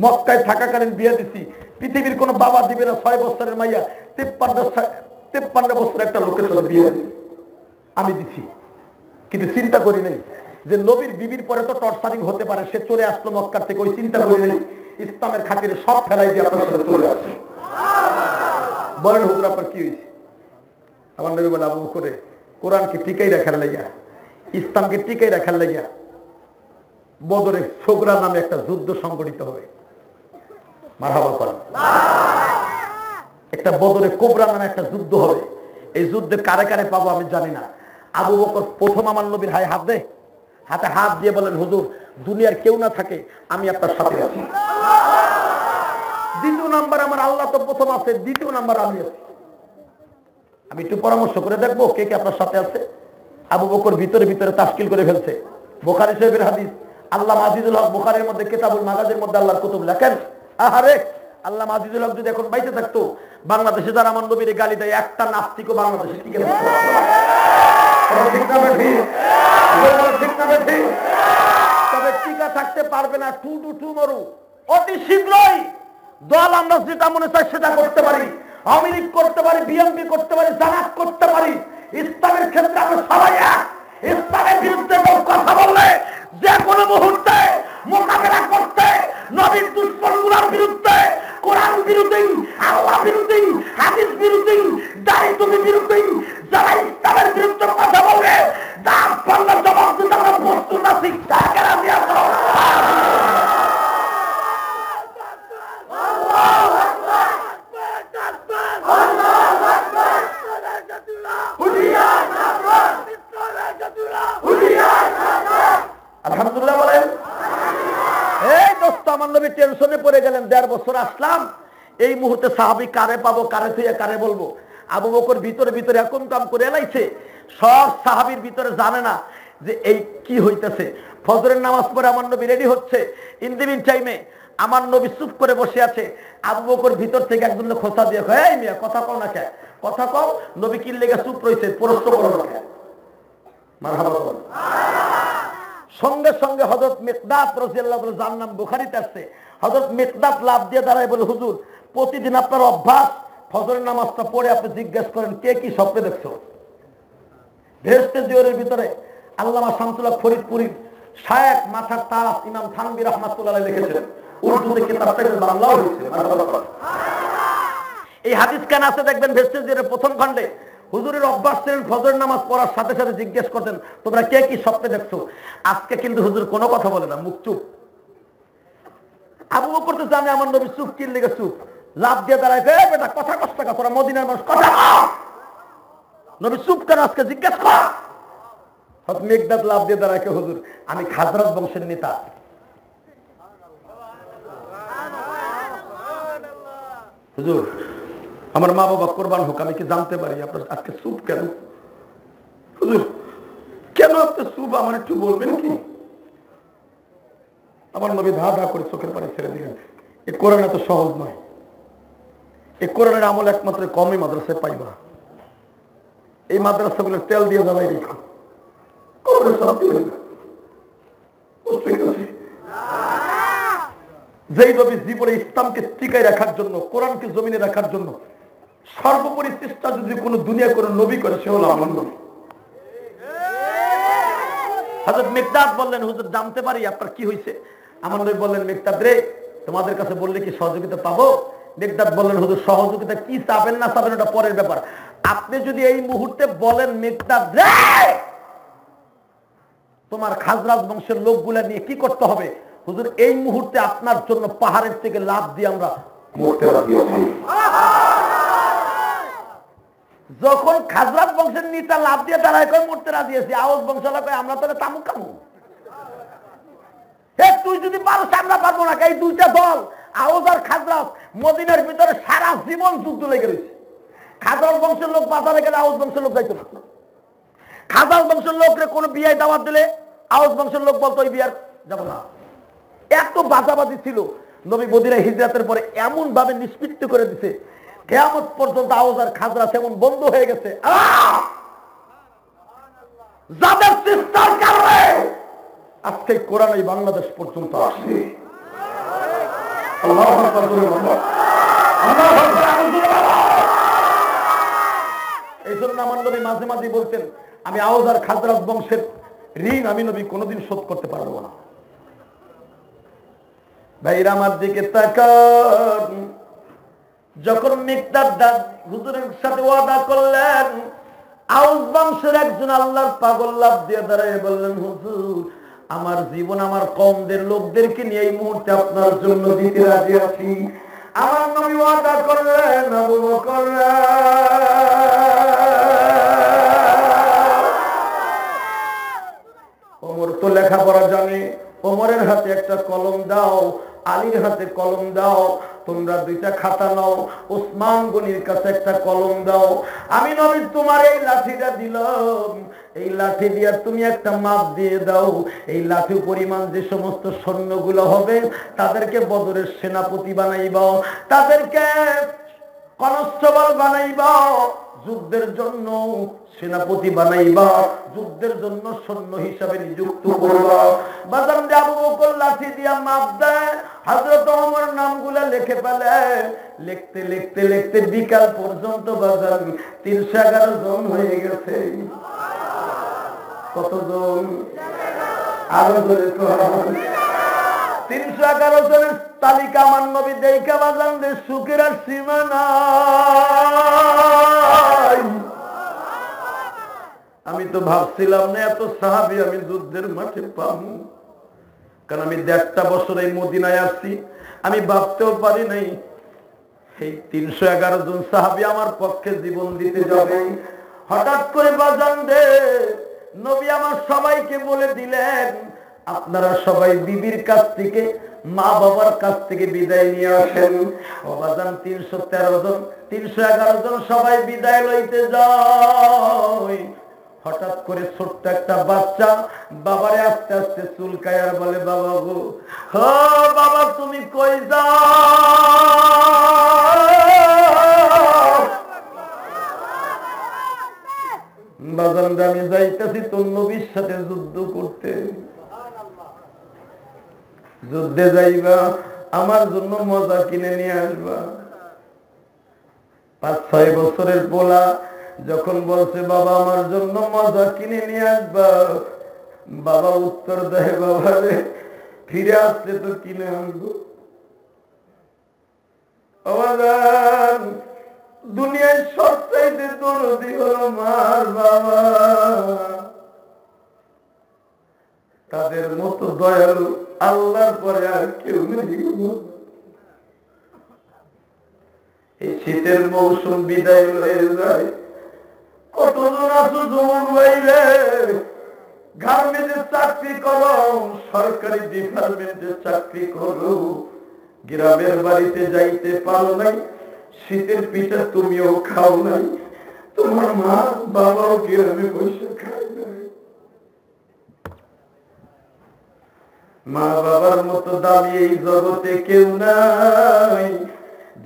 মক্কায় থাকাকালীন বিয়ে দিছি। পৃথিবীর কোন বাবা দিবে না 6 বছরের মাইয়া 53 বছর একটা লোকের সাথে বিয়ে আমি দিছি। কিন্তু চিন্তা করি নাই যে নবীর বিবির পরে তো টর্চারিং হতে পারে, সে চলে আসলো মক্কার থেকে। ওই চিন্তা করি নাই, ইসলামের খাতিরে সব ফেলাই দিয়ে আপনার সাথে চলে আসছে। বলেন হুজুর আপনার কি হয়েছে? আমার নবী বলে, আবু বকর কোরআনকে টিকাই রাখার লাগিয়া, ইসলামকে টিকাই রাখার লাগিয়া বদরে সোগরা নামে একটা যুদ্ধ সংগঠিত হবে। মারহাবা করেন। একটা বদরে কোবরা নামে একটা যুদ্ধ হবে। এই যুদ্ধে কারে কারে পাবো আমি জানি না। আবু বকর প্রথম আমার নবীর হাতে হাত দিয়ে বলেন, হুজুর দুনিয়ার কেউ না থাকে আমি আপনার সাথে আছি। দ্বিতীয় নাম্বার আমার আল্লাহ তো প্রথম আছে, দ্বিতীয় নাম্বার আমি আছি। আমি একটু পরামর্শ করে দেখবো কে কে আপনার সাথে আছে। আবু বকর ভিতরে ভিতরে তাশকিল করে ফেলছে। বুখারী শরীফের হাদিস, আল্লামা আজিজুল হক বুখারীর মধ্যে কিতাবুল মাগাজির মধ্যে আল্লাহর কুতুব লেখেন, আহারে আল্লামা আজিজুল হক যদি এখন বাইতে থাকতো, বাংলাদেশে যারা আমার নবীর গালি দেয় একটা নাস্তিকও বাংলাদেশে টিকে থাকতো না। তবে টিকা থাকতে পারবে না, টু টু টু মরু। অতি শীঘ্রই দল আমরা যেটা মনে চাই সেটা করতে পারি, আওয়ামী লীগ করতে পারি, বিএনপি করতে পারি, জামাত করতে পারি। ইসলামের ক্ষেত্রে আমরা সবাই এক। ইসলামের বিরুদ্ধে কথা বললে যে কোনো মুহূর্তে মোকাবেলা করতে নবীর দুশ্মনগুলোর বিরুদ্ধে, কোরআন বিরোধী, আল্লাহ বিরোধী, হাদিস বিরোধী, দায়িত্ব বিরোধী যারা ইসলামের বিরুদ্ধে কথা বলবে তার পাল্লা জবাব দিতে আমরা প্রস্তুত আছি। কারা দিয়া করো। আলহামদুলিল্লাহ বলেন। এই দোস্ত আমার নবী টেনশনে পড়ে গেলেন। 1.5 বছর আসলাম, এই মুহূর্তে সাহাবী কারে পাবো, কারে থুইয়া কারে বলবো। আবু বকর ভিতরে ভিতরে এখন কাম করে এলাইছে। সব সাহাবীর ভিতরে জানে না যে এই কি হইতেছে। ফজরের নামাজ পড়ে আমার নবী রেডি হচ্ছে। ইন দি মিন টাইমে আমার নবী চুপ করে বসে আছে। আবু বকর ভিতর থেকে একজন খোঁচা দিয়ে কয়, এই মিয়া কথা কও না কে, কথা কও। নবী কি লেগে চুপ রইছে, প্রশ্ন করো না কে। মারহাবা বল। সঙ্গে সঙ্গে হযরত মিকদাদ রাদিয়াল্লাহু আনহু, যার নাম বুখারীতে আছে, হযরত মিকদাদ লাফ দিয়ে দাঁড়ায় বলে, হুজুর প্রতিদিন আপনার অভ্যাস ফজরের নামাজটা পড়ে আপনি জিজ্ঞেস করেন কে কি স্বপ্নে দেখছো। ভেস্তে জিওরের ভিতরে আল্লামা শামসুল হক ফরিদপুরী শায়েখ মাথার তাজ ইমাম থানভী রাহমাতুল্লাহ আলাইহি লিখেছেন, উর্দুতে কিতাবটা বাংলাও হয়েছে। এই হাদিস কেন আছে দেখবেন ভেস্তে জিওরের প্রথম খণ্ডে। হুজুরের অভ্যাস ছিলেন ফজর নামাজ পড়ার সাথে সাথে জিজ্ঞেস করতেন তোমরা কে কি স্বপ্নে দেখছো। আজকে কিন্তু হুজুর কোনো কথা বলে না, মুখ চুপ। আবু বকর তো জানে আমার নবী চুপ, কি লেগে চুপ। লাভ দিয়ে দাঁড়ায়, বেটা কথা কষ্ট তোরা মদিনার মানুষ কথা নবী চুপ কেন? আজকে জিজ্ঞেস কর। হযরত মিকদাদ লাফ দিয়ে দাঁড়ায়, হুজুর আমি খাজরাজ বংশের নেতা। হুজুর আমার মা বাবা কোরবান হোক, আমি কি জানতে পারি? আপনার আজকে চুপ কেন? হুজুর কেন আপনি চুপ, আমার একটু বলবেন কি? আমার নবী ধা ধা করে চোখের পানি ছেড়ে দিলেন। এই কোরআন এত সহজ নয়। এই কোরআনের আমল একমাত্র কমই মাদ্রাসায় পাইবা। এই মাদ্রাসাগুলো তেল দিয়ে জ্বালাই রেখো, যেই নবী জীবনে ইসলামকে টিকায় রাখার জন্য, কোরআনকে জমিনে রাখার জন্য সর্বোপরি চেষ্টা যদি কোনো দুনিয়া করে নবী করে, সে হলো আমার নবী। হযরত মিকদাদ বললেন, হুজুর জানতে পারি আপনার কি হয়েছে? আমার নবী বললেন, মিকদাদ রে তোমাদের কাছে বললে কি সহযোগিতা পাবো? মিকদাদ বললেন, হুজুর সহযোগিতা কি চাবেন না চাবেন ওটা পরের ব্যাপার। আপনি যদি এই মুহূর্তে বলেন মিকদাদ রে তোমার খাজরাজ বংশের লোকগুলা নিয়ে কি করতে হবে, হুজুর এই মুহূর্তে আপনার জন্য পাহাড়ের থেকে লাফ দিয়ে আমরা মরতে রাজি আছি। যখন খাজরাজ বংশের নেতা লাফ দিয়ে দাঁড়ায় কয় মরতে রাজি আছি, আওয়াজ বংশালা কয় আমরা তো তামুক কামু। তুই যদি পারো আমরা পারবো না। এই দুইটা দল আওয়াজ আর খাজরাজ মদিনার ভিতরে সারা জীবন যুদ্ধ লেগে রয়েছে। খাজরাজ বংশের লোক বাজারে গেলে আওয়াজ বংশের লোক যাইতো না। খাজরাজ বংশের লোকরে কোনো বিয়ে দাওয়াত দিলে আওয়াজ বংশের লোক বলতো ওই বিয়ার যাবো না। এত বাজাবাজি ছিল। নবী মদিনায় হিজরাতের পরে এমন ভাবে নিষ্পৃত করে দিছে, কিয়ামত পর্যন্ত আওয়াজ আর খাজরাজ এমন বন্ধ হয়ে গেছে। যাদের চেষ্টার কারণে আজকে কোরআন এই বাংলাদেশ পর্যন্ত আসছে। আল্লাহু আকবার। এই জন্য আমার নবী মাঝে মাঝে বলতেন, আমি আওয়াজ আর খাজরাজ বংশের ঋণ আমি নবী কোনোদিন শোধ করতে পারবো না। ভাইরা আমার দিকে তাকান। যখন মিকদাদ হুজুরের সাথে ওয়াদা করলেন, আওয়াজ বংশের একজন আল্লাহর পাগল লাফ দিয়ে দাঁড়িয়ে বললেন, হুজুর আমার জীবন আমার কওমদের লোকদেরকে নিয়ে এই মুহূর্তে আপনার জন্য দিতে রাজি আছি। আমার নবী ওয়াদা করলেন, আবু বকর ওমর তো লেখাপড়া জানে, ওমরের হাতে একটা কলম দাও, আলীর হাতে কলম দাও, তোমরা দুইটা খাতা নাও, ওসমান গনির কাছে একটা কলম দাও। আমি নবী তোমার এই লাঠিটা দিলাম, এই লাঠি দিয়ে তুমি একটা মাপ দিয়ে দাও। এই লাঠি পরিমাণ যে সমস্ত সৈন্যগুলো হবে তাদেরকে বদরের সেনাপতি বানাইবা, তাদেরকে কনস্টেবল বানাইবা, যুদ্ধের জন্য সেনাপতি বানাইবা, যুদ্ধের জন্য সৈন্য হিসাবে নিযুক্ত করবা। বাজার দিয়ে আবু বকর লাঠি দিয়া মাপ দেয়, হযরত ওমর নামগুলা লিখে ফেলে। লিখতে লিখতে লিখতে বিকাল পর্যন্ত বাজার 311 জন হয়ে গেছে। কতজন? আরো ধরে 311 জনের তালিকা আমার নবী দেখা বাজান দে সুখের আর সীমা নাই। আমি তো ভাবছিলাম না এত সাহাবী আমি যুদ্ধের মাঠে পাবো, কারণ আমি 1.5 বছর এই মদিনায় আসছি। আমি ভাবতেও পারি নাই এই 311 জন সাহাবী আমার পক্ষে জীবন দিতে যাবে। হঠাৎ করে বাজান দে নবী আমার সবাইকে বলে দিলেন, আপনারা সবাই বিবির কাছ থেকে, মা বাবার কাছ থেকে বিদায় নিয়ে আসেন। ও বাজান 313 জন 311 জন সবাই বিদায় লইতে যায়। হঠাৎ করে ছোট্ট একটা বাচ্চা বাবারে আস্তে আস্তে চুলকায় আর বলে, বাবা গো, হ বাবা তুমি কই যাও? বাজান আমি যাইতেছি তোর নবীর সাথে যুদ্ধ করতে। যুদ্ধে যাইবা, আমার জন্য মজা কিনে নিয়ে আসবা। 5-6 বছরের পোলা যখন বলছে বাবা আমার জন্য মজা কিনে নিয়ে আসবা, বাবা উত্তর দেয়, বাবা রে ফিরে আসতে তো কিনে আনবো। দুনিয়ায় সবচাইতে দরদি হলো মার বাবা, তাদের মতো দয়ালু আল্লাহর পরে আর কেউ নেই। এই শীতের মৌসুম বিদায় হয়ে যায়, কতজন আছো যুবক ভাইরে, গার্মেন্টে চাকরি করো, সরকারি ডিপার্টমেন্টে চাকরি করো, গ্রামের বাড়িতে যাইতে পারো নাই, শীতের পিঠা তুমিও খাও নাই, তোমার মা বাবাও গ্রামে বসে খায় নাই। মা বাবার মতো দামি এই জগতে কেউ নাই।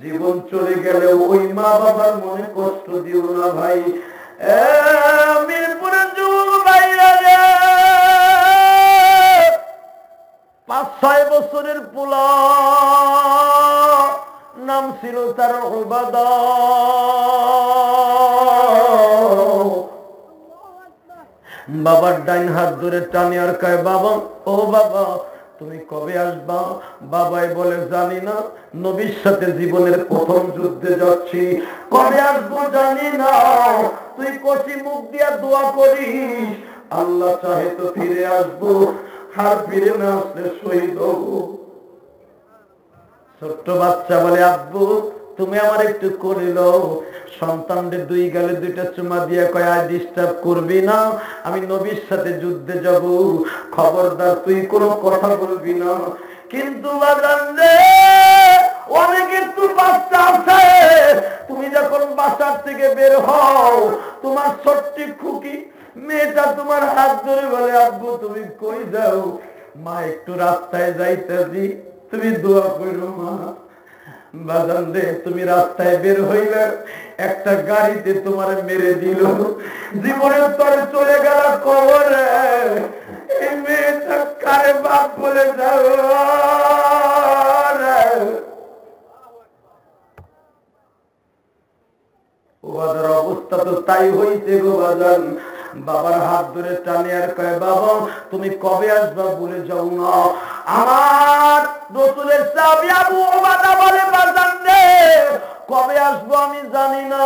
জীবন চলে গেলে ওই মা বাবার মনে কষ্ট দিও না ভাই। মিরপুরের যুবক ভাইরা রে, 5-6 বছরের পোলা, নাম ছিল তার ওবাদা। বাবার ডাইন হাত ধরে টানে আর কয়, বাবা ও বাবা তুমি কবে আসবা? বাবাই বলে জানি না, নবীর সাথে জীবনের প্রথম যুদ্ধে যাচ্ছি, কবে আসবো জানি না। তুই কচি মুখ দিয়া দোয়া করিস, আল্লাহ চাহে তো ফিরে আসবো, আর ফিরে না আসলে শহীদ হবো। ছোট্ট বাচ্চা বলে, আব্বু তুমি আমার একটু করে দাও। সন্তানদের 2 গালে 2টা চুমা দিয়ে কয়, আর ডিস্টার্ব করবি না, আমি নবীর সাথে যুদ্ধে যাব, খবরদার তুই কোনো কথা বলবি না। কিন্তু বাজান রে, অনেকের তো বাচ্চা আছে, তুমি যখন বাসার থেকে বের হও, তোমার ছোট্ট খুকি মেয়েটা তোমার হাত ধরে বলে, আব্বু তুমি কই যাও? মা একটু রাস্তায় যাইতেছি, তুমি দোয়া করো মা। বাজান রে, তুমি রাস্তায় বের হইলে একটা গাড়িতে তোমার মেরে দিল, জীবনের তরে চলে গেল কবরে। এই মেয়েটা কারে বাপ বলে যাও? ওদের অবস্থা তো তাই হইছে গো বাজান। বাবার হাত ধরে টানে আর কয়, বাবা তুমি কবে আসবা বলে যাও না। আমার রসুলের সাহাবী আবু উবাদা বলে, বাজান রে কবে আসবো আমি জানি না,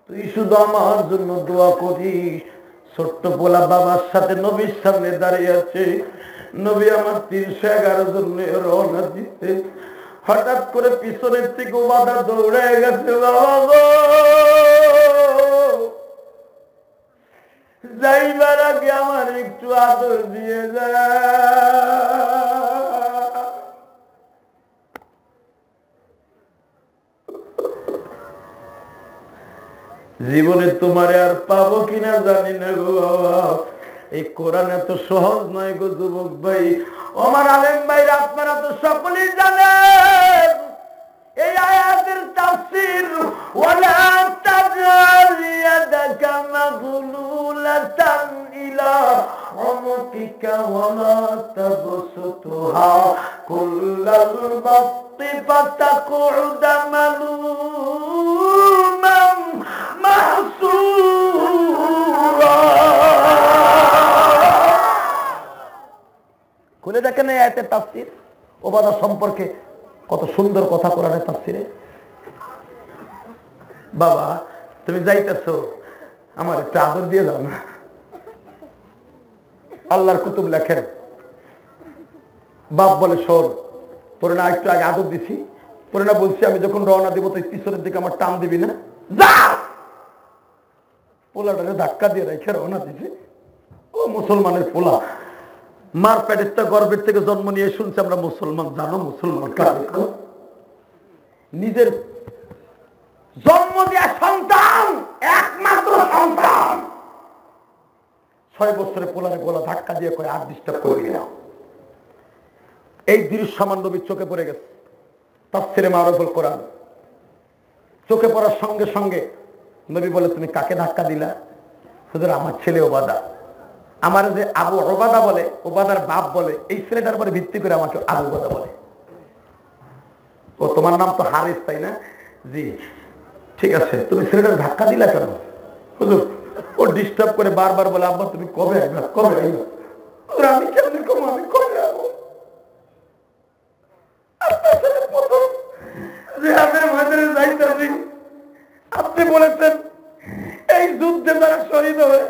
তুই শুধু আমার জন্য দোয়া করিস। ছোট্ট পোলা বাবার সাথে নবীর সামনে দাঁড়িয়ে আছে, নবী আমার 311 জন্য রওনা দিতে, হঠাৎ করে পিছনের থেকে উবাদা দৌড়ে গেছে, বাবা গো যাইবার আগে আমার একটু আদর দিয়ে যা। জীবনে তোমারে আর পাবো কিনা জানি না গো বাবা। এই কোরআন এত সহজ নয় গো যুবক ভাই। আমার আলেম ভাই আপনারা তো সকলেই জানেন এই আয়াতের তাফসীর, ওয়ালা তাজআল ইয়াদাকা মাগলুলাতান ইলা উনুকিকা ওয়ালা তাবসুতহা কুল্লাল বাসতি ফাতাকুদা মালুমান মাহসুরা। খুলে দেখেন এই আয়াতের তাফসীর, ওবাদা সম্পর্কে কত সুন্দর কথা কোরআনের তাফসীরে। বাবা তুমি যাইতেছো, আমার একটু আদর দিয়ে দাও না। আল্লাহর কুতুব লেখেন, বাপ বলে শোন, তোরে না একটু আগে আদর দিছি, তোরে না বলছি আমি যখন রওনা দিব তুই পিছনের দিকে আমার টান দিবি না, যা। পোলাটাকে ধাক্কা দিয়ে রেখে রওনা দিছি। ও মুসলমানের পোলা, মার পেটের গর্ভের থেকে জন্ম নিয়ে শুনছে আমরা মুসলমান। জানো মুসলমান কাকে? নিজের জন্ম দেওয়া সন্তান, একমাত্র সন্তান, 6 বছরের পোলারে গলা ধাক্কা দিয়ে কয় আর ডিস্টার্ব করবি না। এই দৃশ্য আমার নবীর চোখে পড়ে গেছে। তাফসীরে মারুফুল কোরআন চোখে পড়ার সঙ্গে সঙ্গে নবী বলে, তুমি কাকে ধাক্কা দিলা? হুজুর আমার ছেলে ওবাদা। আমার যে আবু উবাদা বলে, ওবাদার বাপ বলে, এই ছেলেটার উপরে ভিত্তি করে আমাকে আবু উবাদা বলে। ও তোমার নাম তো হারিস তাই না? জি ঠিক আছে, তুমি ছেলেটার ধাক্কা দিলা কেন? হুজুর ও ডিস্টার্ব করে বারবার বলে, আব্বা তুমি কবে আসবে, কবে আসবে? আমি কেমন কম, আমি কবে আসবো? আপনি বলেছেন এই যুদ্ধে যারা শহীদ হবে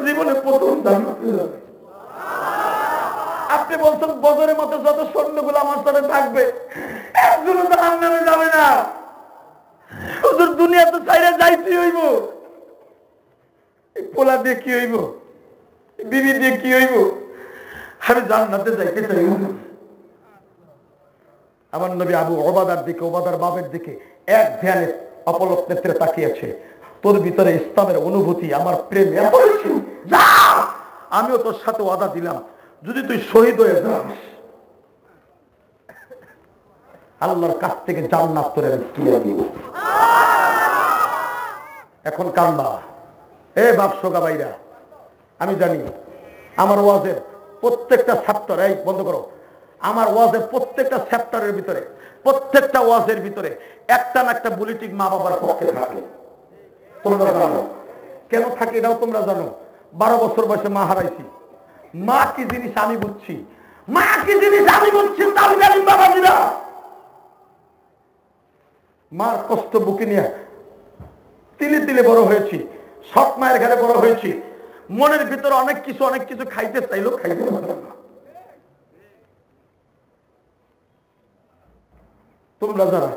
জীবনে প্রথম জান্নাতে যাবে। আপনি বলছেন বদরের মতো যত সৈন্যগুলো আমার সাথে থাকবে একজনও জাহান্নামে যাবে না। হুজুর দুনিয়া তো চাইলে যাইতে হইব, পোলা দিয়ে কি হইব, বিবি দিয়ে কি হইব, আমি জান্নাতে যাইতে চাই। আমার নবী আবু ওবাদার দিকে, ওবাদার বাবের দিকে এক ধ্যানে অপলক নেত্রে তাকিয়েছে। তোর ভিতরে ইসলামের অনুভূতি, আমার প্রেম এত বেশি, যা আমিও তোর সাথে ওয়াদা দিলাম, যদি তুই শহীদ হয়ে যাস আল্লাহর কাছ থেকে জান্নাত তোরে তুলে দিব। এখন কান্দা এ বাপ সোগা ভাইরা, আমি জানি আমার ওয়াজের প্রত্যেকটা চ্যাপ্টার, এই বন্ধ করো, আমার ওয়াজের প্রত্যেকটা চ্যাপ্টারের ভিতরে, প্রত্যেকটা ওয়াজের ভিতরে একটা না একটা বুলেটিন মা বাবার পক্ষে থাকে। তোমরা জানো কেন থাকে, এটাও তোমরা জানো। 12 বছর বয়সে মা হারাইছি, মা কি জিনিস আমি বুঝছি, মা কি জিনিস আমি বুঝছি। বাবাজিরা, মার কষ্ট বুকে নিয়ে তিলে তিলে বড় হয়েছি, সৎ মায়ের ঘরে বড় হয়েছি। মনের ভিতরে অনেক কিছু খাইতে চাইলো, খাইতে পারলাম না। তোমরা যারা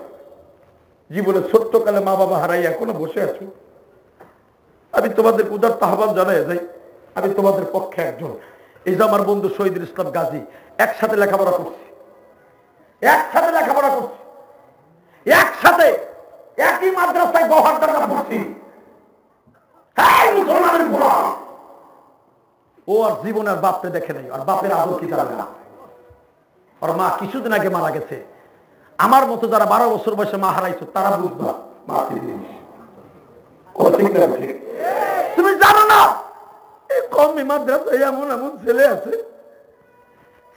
জীবনে ছোট্টকালে মা বাবা হারাই এখনো বসে আছো, আমি তোমাদের উদার আহ্বান জানাই যাই, আমি তোমাদের পক্ষে একজন। এই যে আমার বন্ধু শহীদুল ইসলাম গাজী, একসাথে লেখাপড়া করছি, একসাথে একই মাদ্রাসায় গহরদারা পড়ছি। ও আর জীবনের বাপকে দেখে নাই, আর বাপের আদর কি জানে না। আর মা কিছুদিন আগে মারা গেছে। আমার মতো যারা 12 বছর বয়সে মা হারাইছো তারা বুঝবা মা কি জিনিস। তুমি জানো না কমই মাদ্রাসায় এমন এমন ছেলে আছে,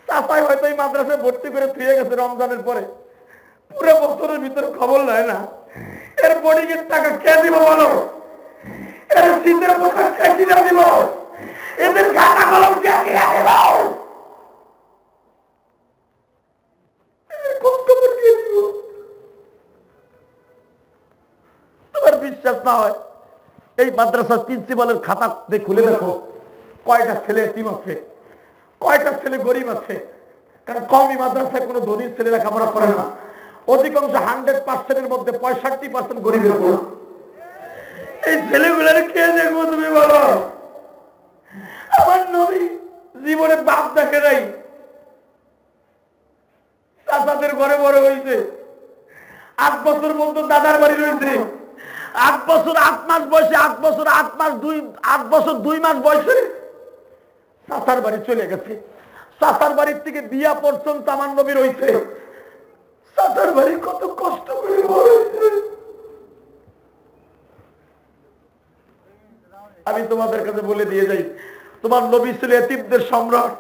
চাচাই হয়তো এই মাদ্রাসায় ভর্তি করে থুয়ে গেছে রমজানের পরে, পুরো বছরের ভিতরে খবর নেয় না। এর বোর্ডিংয়ের টাকা কে দিব বলো, এর শীতের পোশাক কে কিনে দিব, এদের খাতা কলম কে কিনে দিব, তোমার বিশ্বাস না হয় এই মাদ্রাসার প্রিন্সিপালের খাতা খুলে দেখো, কয়টা ছেলে এতিম আছে, কয়টা ছেলে গরিব আছে। কারণ কমই মাদ্রাসায় কোনো ধনী ছেলে লেখাপড়া করে না, অধিকাংশ 100%-এর মধ্যে 65% গরিবের উপর। এই ছেলেগুলোর কে দেখবো তুমি বলো? আমার নবী জীবনে বাপ দেখে নাই, চাচাদের ঘরে বড় হয়েছে, 8 বছর মতো দাদার বাড়ি রয়েছে, 8 বছর 8 মাস বয়সে, 8 বছর 8 বছর 2 মাস বয়সে চাচার বাড়ি চলে গেছে। চাচার বাড়ির থেকে বিয়া পর্যন্ত আমার নবী রয়েছে। চাচার বাড়ি কত কষ্ট করে বড় হয়েছে। আমি তোমাদের কাছে বলে দিয়ে যাই, তোমার নবী ছিল এতিমদের সম্রাট।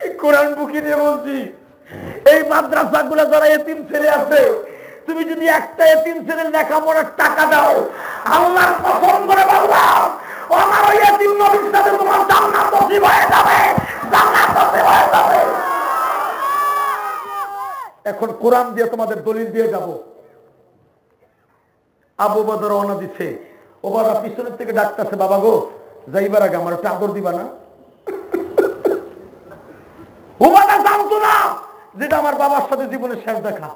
এই কোরআন বুকে নিয়ে বলছি, এই মাদ্রাসাগুলো যারা এতিম ছেলে আছে, তুমি যদি একটা এতিম ছেলের লেখাপড়ার টাকা দাও, আল্লাহর কসম করে বললাম, আমার ওই এতিম নবীর সাথে তোমার জান্নাত নসিব হয়ে যাবে, জান্নাত নসিব হয়ে যাবে। এখন কোরআন দিয়ে তোমাদের দলিল দিয়ে যাব। আবু বকর রওনা দিছে, ওবাদা পিছনের থেকে ডাকতেছে, বাবা গো যাইবার আগে আমার একটা আদর দিবা না? ওবাদা জানতো না যেটা আমার বাবার সাথে জীবনের শেষ দেখা,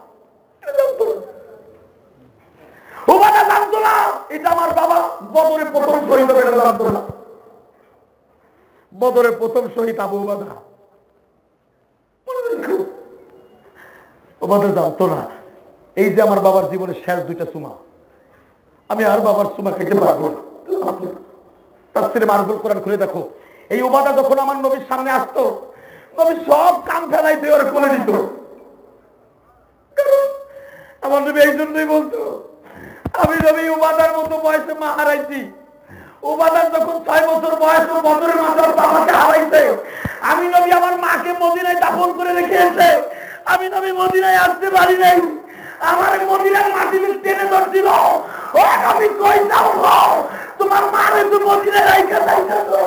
ওবাদা জানতো না এটা আমার বাবা বদরে প্রথম শহীদ হবে, এটা জানতো না। বদরে প্রথম শহীদ আবু ওবাদা, ওবাদা জানতো না এই যে আমার বাবার জীবনের শেষ 2টা চুমা, আমি আর বাবার চুমা খেতে পারবো না। তার ছেলে মারুল কোরআন খুলে দেখো, এই ওবাদা যখন আমার নবীর সামনে আসতো, নবী সব কাম ফেলাই দিয়ে ওরা কোলে দিত। আমার নবী এই জন্যই বলতো, আমি নবী ওবাদার মতো বয়সে মা হারাইছি। ওবাদার যখন 6 বছর বয়স, বদরের মাথার বাবাকে হারাইছে। আমি নবী আমার মাকে মদিনায় দাফন করে রেখে এসে আমি নবী মদিনায় আসতে পারি নাই। আমার মদিনার মাটিতে টেনে ধরছিল, ও আমি কই যাবো, তোমার মারে তো মদিনায় রাইখা যাইতেছো।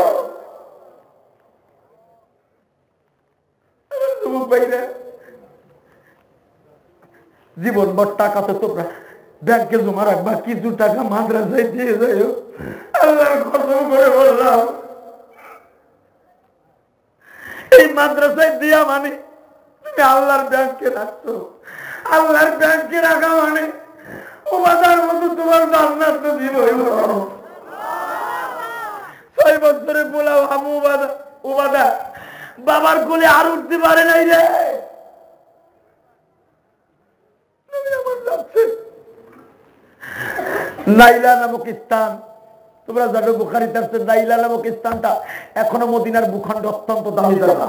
জীবন ভর টাকা তো তোমরা ব্যাংকে জমা রাখবা, কিছু টাকা মাদ্রাসায় দিয়ে যাইও। আল্লাহর কসম করে বললাম, এই মাদ্রাসায় দিয়া মানে তুমি আল্লাহর ব্যাংকে রাখছো, আল্লাহর ব্যাংকে রাখা মানে উবাদার মতো তোমার জান্নাত নসিব হইল। 6 বছরে পোলাও আবু উবাদা বাবার কোলে আর উঠতে পারে নাই রে। নাইলা নামক স্থান, তোমরা জানো বুখারীতে আছে নাইলা নামক স্থানটা এখনো মদিনার ভূখণ্ড অত্যন্ত দামি জায়গা।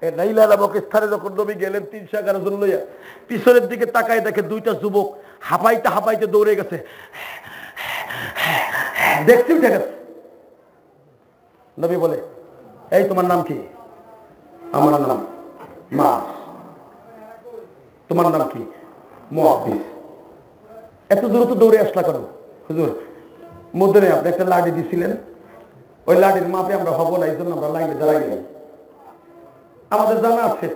এই নাইলা নামক স্থানে যখন নবী গেলেন 311 জন লইয়া, পিছনের দিকে তাকায় দেখে 2টা যুবক হাঁপাইতে হাঁপাইতে দৌড়ে গেছে। দেখছি উঠে গেছে। নবী বলে, এই তোমার নাম কি? আমার নাম মাস। তোমার নাম কি? মুআব্বিস। এত দূর তো দৌড়ে আসলা কেন? হুজুর মধ্যে আপনি একটা লাঠি দিছিলেন, ওই লাঠির মাপে আমরা হব না, এই জন্য আমরা লাইনে দাঁড়াই গেলাম। আমাদের জানা আছে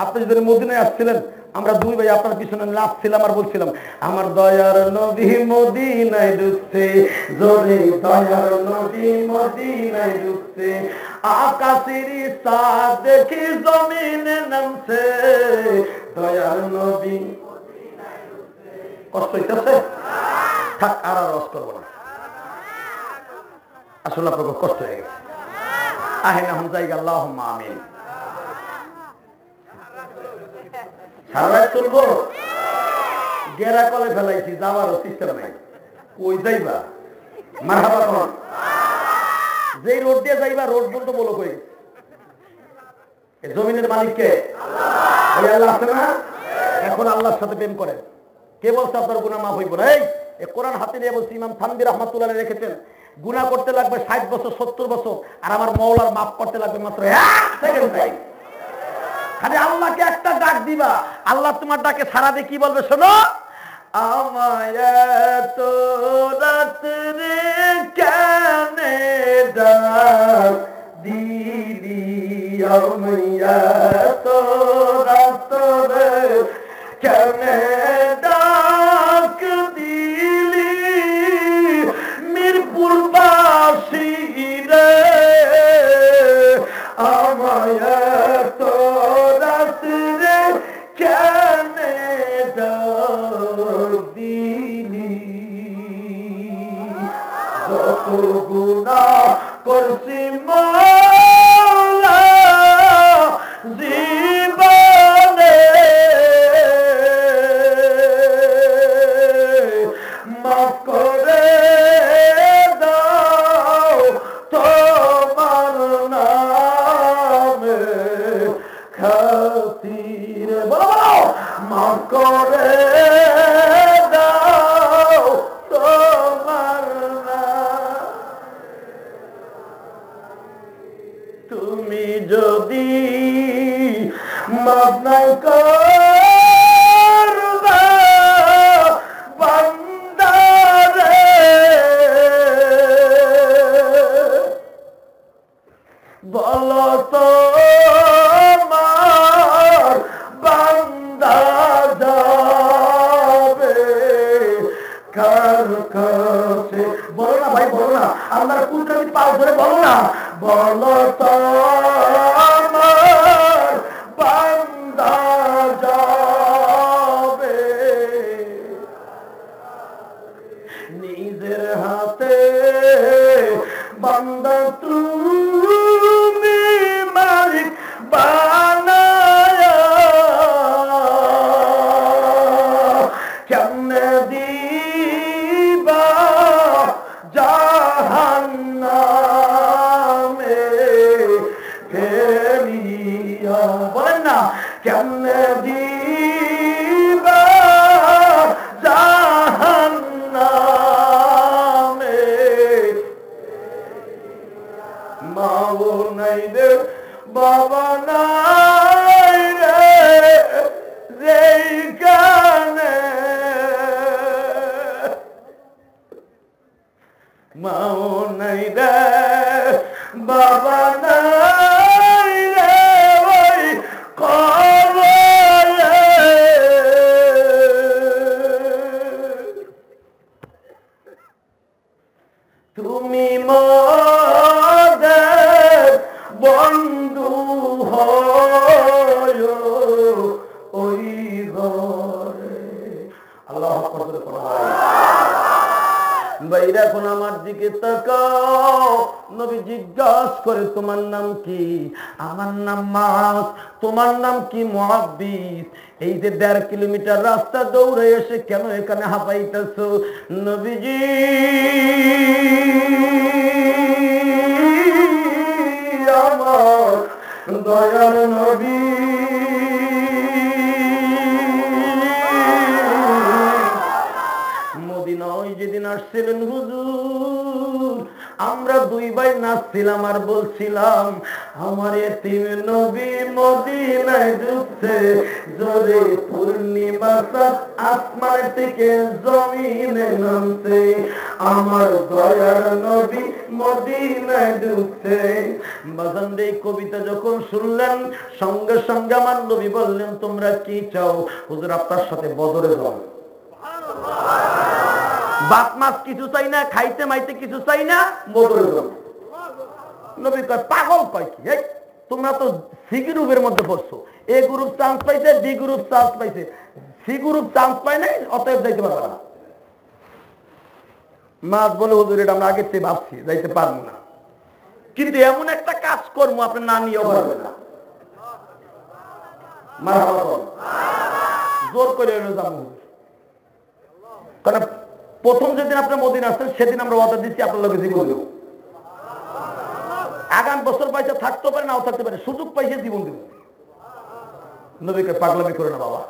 আপনি যদি মদিনায় আসছিলেন, আমরা 2 ভাই আপনার পিছনে নাচছিলাম আর বলছিলাম, আমার দয়ার নবী মদিনায় ঢুকছে, জোরে দয়ার নবী মদিনায় ঢুকছে, আকাশের চাঁদ দেখি জমিনে নামছে, দয়ার নবী। কষ্ট হইতেছে? থাক, আর রস করবো না, আসলে আপনার কষ্ট হয়ে গেছে। আহে না জায়গা আল্লাহুম্মা আমিন। সারা রাত চলবো, গেরা কলে ফেলাইছি, যাওয়ারও সিস্টেম নাই। কই যাইবা? মারহাবা করুন। যেই রোড দিয়ে যাইবা, রোড বলতে বলো কই? জমিনের মালিককে আল্লাহ আছে না? এখন আল্লাহর সাথে প্রেম করেন। কে বলছে আপনার গুনাহ মাফ হইব না? এই কোরআন হাতে নিয়ে বলছি, ইমাম থানভী রাহমাতুল্লাহ আলাইহি রেখেছেন, গুনাহ করতে লাগবে 60 বছর 70 বছর, আর আমার মওলার মাফ করতে লাগবে মাত্র 1 সেকেন্ড টাইম। খালি আল্লাহকে একটা ডাক দিবা, আল্লাহ তোমার ডাকে সাড়া দিয়ে কি বলবে শোনো, আমায় তো রাত্রে কেনে ডাক দিলি, আমায় তো রাত্রে কেনে ডাক দিলি, মিরপুর বাসী রে, আমায় তো রাত্রে কেনে ডাক দিলি, যত গুনাহ করছি মওলা জীবনে, মাফ করে দাও তোমার নামে খাতিরে, বলো মাফ করে দাও তোমার নামে। তুমি যদি মাফ না করবা বান্দারে, বলো তো আমার বান্দা যাবে কার কাছে? বলো না ভাই, বলো না, আল্লাহর কুদরতি পাও ধরে বলো না, বলো তো আমার বান্দা যাবে নিজের হাতে, বান্দা তুমি মালিক বানায়া, কেমনে দিবা জাহান্নামে ফেলিয়া, বলেন না, কেমনে দিবা জাহান্নামে, মাও নাই রে বাবা নাই রে যেইখানে, মাও নাই রে বাবা নাই রে ওই কবরে, তুমি মোদের ভাইরা এখন আমার দিকে তাকাও। নবী জিজ্ঞাসা করে তোমার নাম কি? আমার নাম মাস। তোমার নাম কি? মুহাব্বিস। এই যে 1.5 কিলোমিটার রাস্তা দৌড়ে এসে কেন এখানে হাঁপাইতেছো? নবীজি আমার দয়ার নবী মদিনায় যেদিন আসছিলেন হুজুর, আমরা 2 ভাই নাচছিলাম আর বলছিলাম আমার এতিম নবী মদিনায় ঢুকছে, জোরে পূর্ণিমা চাঁদ আসমান থেকে জমিনে নামছে, আমার দয়ার নবী মদিনায় ঢুকছে। বাজান এই কবিতা যখন শুনলেন সঙ্গে সঙ্গে আমার নবী বললেন তোমরা কি চাও? হুজুর আপনার সাথে বদরে যাও। বাপ মাছ কিছু চাই না, খাইতে মাইতে কিছু চাই না, বদরে যাও। নবী কয় পাগল কয় কি? তোমরা তো সি গ্রুপের মধ্যে পড়ছো। এ গ্রুপ চান্স পাইছে, ডি গ্রুপ চান্স পাইছে, সি গ্রুপ চান্স পায় নাই, অতএব যাইতে পারবে না। মাছ বলে হুজুর এটা আমরা আগের থেকে ভাবছি যাইতে পারবো না, কিন্তু এমন একটা কাজ করবো আপনি না নিয়েও পারবেন না। জোর করে যাবো, কারণ প্রথম যেদিন আপনি মদিনা আসছেন সেদিন আমরা অর্ডার দিচ্ছি আপনার লোকে জীবন দেব। আগামী বছর পয়সা থাকতে পারে নাও থাকতে পারে, সুযোগ পাইছে জীবন দেব। নবীকে পাগলামি করে না বাবা,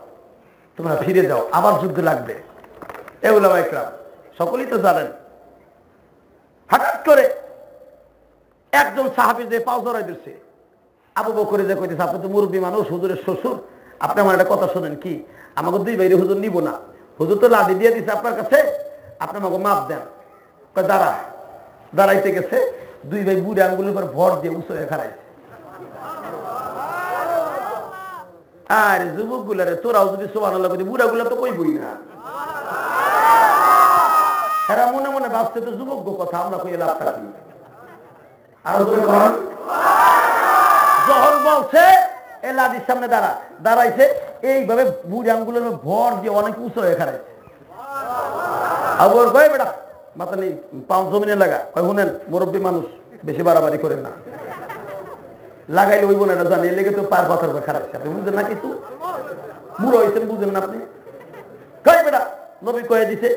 তোমরা ফিরে যাও, আবার যুদ্ধ লাগবে। এগুলো ভাইকরা সকলেই তো জানেন। হঠাৎ করে একজন সাহাবী যে পাও জড়াই দিচ্ছে, আবু বকর যে কইতেছে আপনি তো মুরব্বী মানুষ, হুজুরের শ্বশুর, আপনি আমার একটা কথা শোনেন কি, আমাকে 2 ভাইরে হুজুর নিব না, হুজুর তো লাঠি দিয়ে দিচ্ছে আপনার কাছে, আপনি আমাকে মাপ দেন। দাঁড়াইতে গেছে, 2 ভাই বুড়ে আঙ্গুলের উপর ভর দিয়ে উঁচু হয়ে খাড়াইছে। আরে যুবক গুলারে তোরাও যদি সুবহানাল্লাহ করি, বুড়া গুলা তো কই বই না, এরা মনে মনে ভাবছে তো যুবক কথা, আমরা কই লাভটা কি? আর যখন বলছে এ লাঠির সামনে দাঁড়াইছে, এইভাবে বুড়ি আঙ্গুলের ভর দিয়ে অনেক উঁচু হয়ে খাড়াইছে। আবার কয় বেটা মাথা নেই, পাঁচ জমিনে লাগা, কয় শুনেন মুরব্বী মানুষ বেশি বাড়াবাড়ি করেন না, লাগাইলে ওই বোনেরা জানি লেগে তো পার পাথর খারাপছে, আপনি বুঝলেন না কিছু, বুড়ো হয়েছেন বুঝলেন না আপনি। কয় বেটা নবী কয়ে দিছে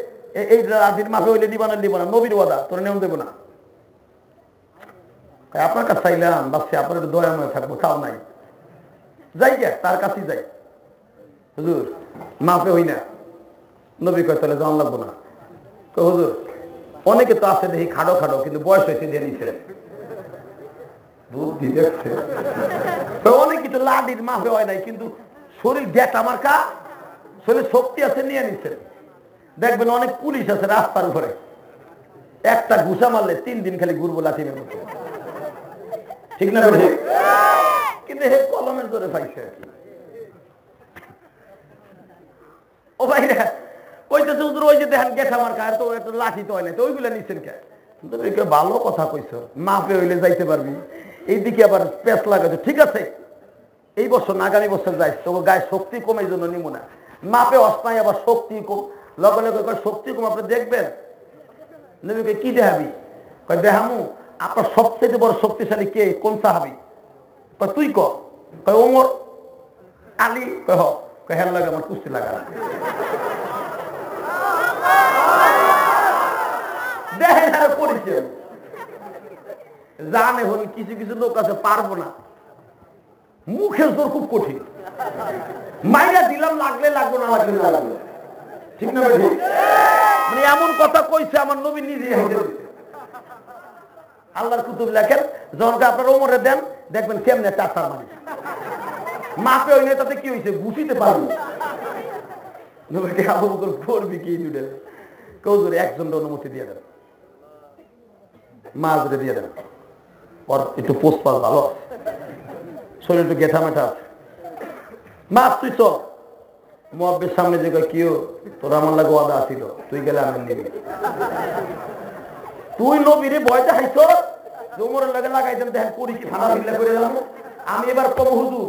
এই রাজির মাফে হইলে দিব না, নবীর ওয়াদা তোর নিয়ম দেবো না। আপনার কাছে চাইলাম ভাবছি আপনার একটু দয়াময় থাকবো, তাও নাই, যাই গে তার কাছেই যাই, হুজুর মাফে হই না। নবী কয় তাহলে জান লাগবো না। তো হুজুর অনেকে তো আছে দেখি খাডো খাডো, কিন্তু বয়স হয়েছে দিয়ে নিচ্ছে, বুদ্ধি দেখছে, অনেকে তো লাডির মাফে হয় নাই, কিন্তু শরীর গ্যাট আমার কা, শরীর শক্তি আছে নিয়ে নিচ্ছে। দেখবেন অনেক পুলিশ আছে রাস্তার উপরে, একটা ঘুষা মারলে 3 দিন খালি ঘুরবো লাঠিমের মতো, ঠিক না? কিন্তু হে কলমের জোরে পাইছে। ও ভাইরা কইতেছে হুজুর ওই যে দেখেন গেছে আমার কার তো একটা লাঠি তো হয় না, তো ওইগুলা নিচ্ছেন কে? ভালো কথা কইছো, মাপে হইলে যাইতে পারবি, এইদিকে আবার পেঁচ লাগাইছো, ঠিক আছে এই বছর না আগামী বছর যাইছ, তো গায়ে শক্তি কমে জন্য নিব না, মাপে অস্তায় আবার শক্তি কম, লগে লগে শক্তি কম আপনি দেখবেন। নবীকে কি দেখাবি? কয় দেখামু আপনার সবচেয়ে বড় শক্তিশালী কে, কোন সাহাবী? কয় তুই কয় ওমর, আলী, কয় হেল লাগে আমার কুস্তি লাগা। দেখেন আর পরিচয় জানে হল, কিছু কিছু লোক আছে পারবো না, মুখের জোর খুব কঠিন, মাইরা দিলাম লাগলে লাগবো না লাগলে না লাগবে, ঠিক না? মানে এমন কথা কইছে আমার নবী নিজে হেঁটে দিচ্ছে। আল্লাহর কুতুব লেখেন যখন আপনার ওমরে দেন দেখবেন কেমনে চাচার মানে মাপে ওই নেতাতে কি হয়েছে ঘুষিতে পারবো। নবীকে আবু বকর করবি কি জুড়ে কৌজুরে একজনের অনুমতি দিয়ে দেন, মাছ দিয়ে দেন, ওর একটু পোস্ট পাস ভালো, শরীর একটু গেঠা মেঠা আছে, মাছ তুই চল। মুয়াব্বির সামনে যে কয় কিও তোর আমার লাগে ওয়াদা আসিল, তুই গেলে আমি নিবি। তুই নবীরে ভয়টা হাইছ, ওমরের লাগে লাগাইতেন দেখেন করি কি ফানা ফিল্লা করে যাবো। আমি এবার কব হুজুর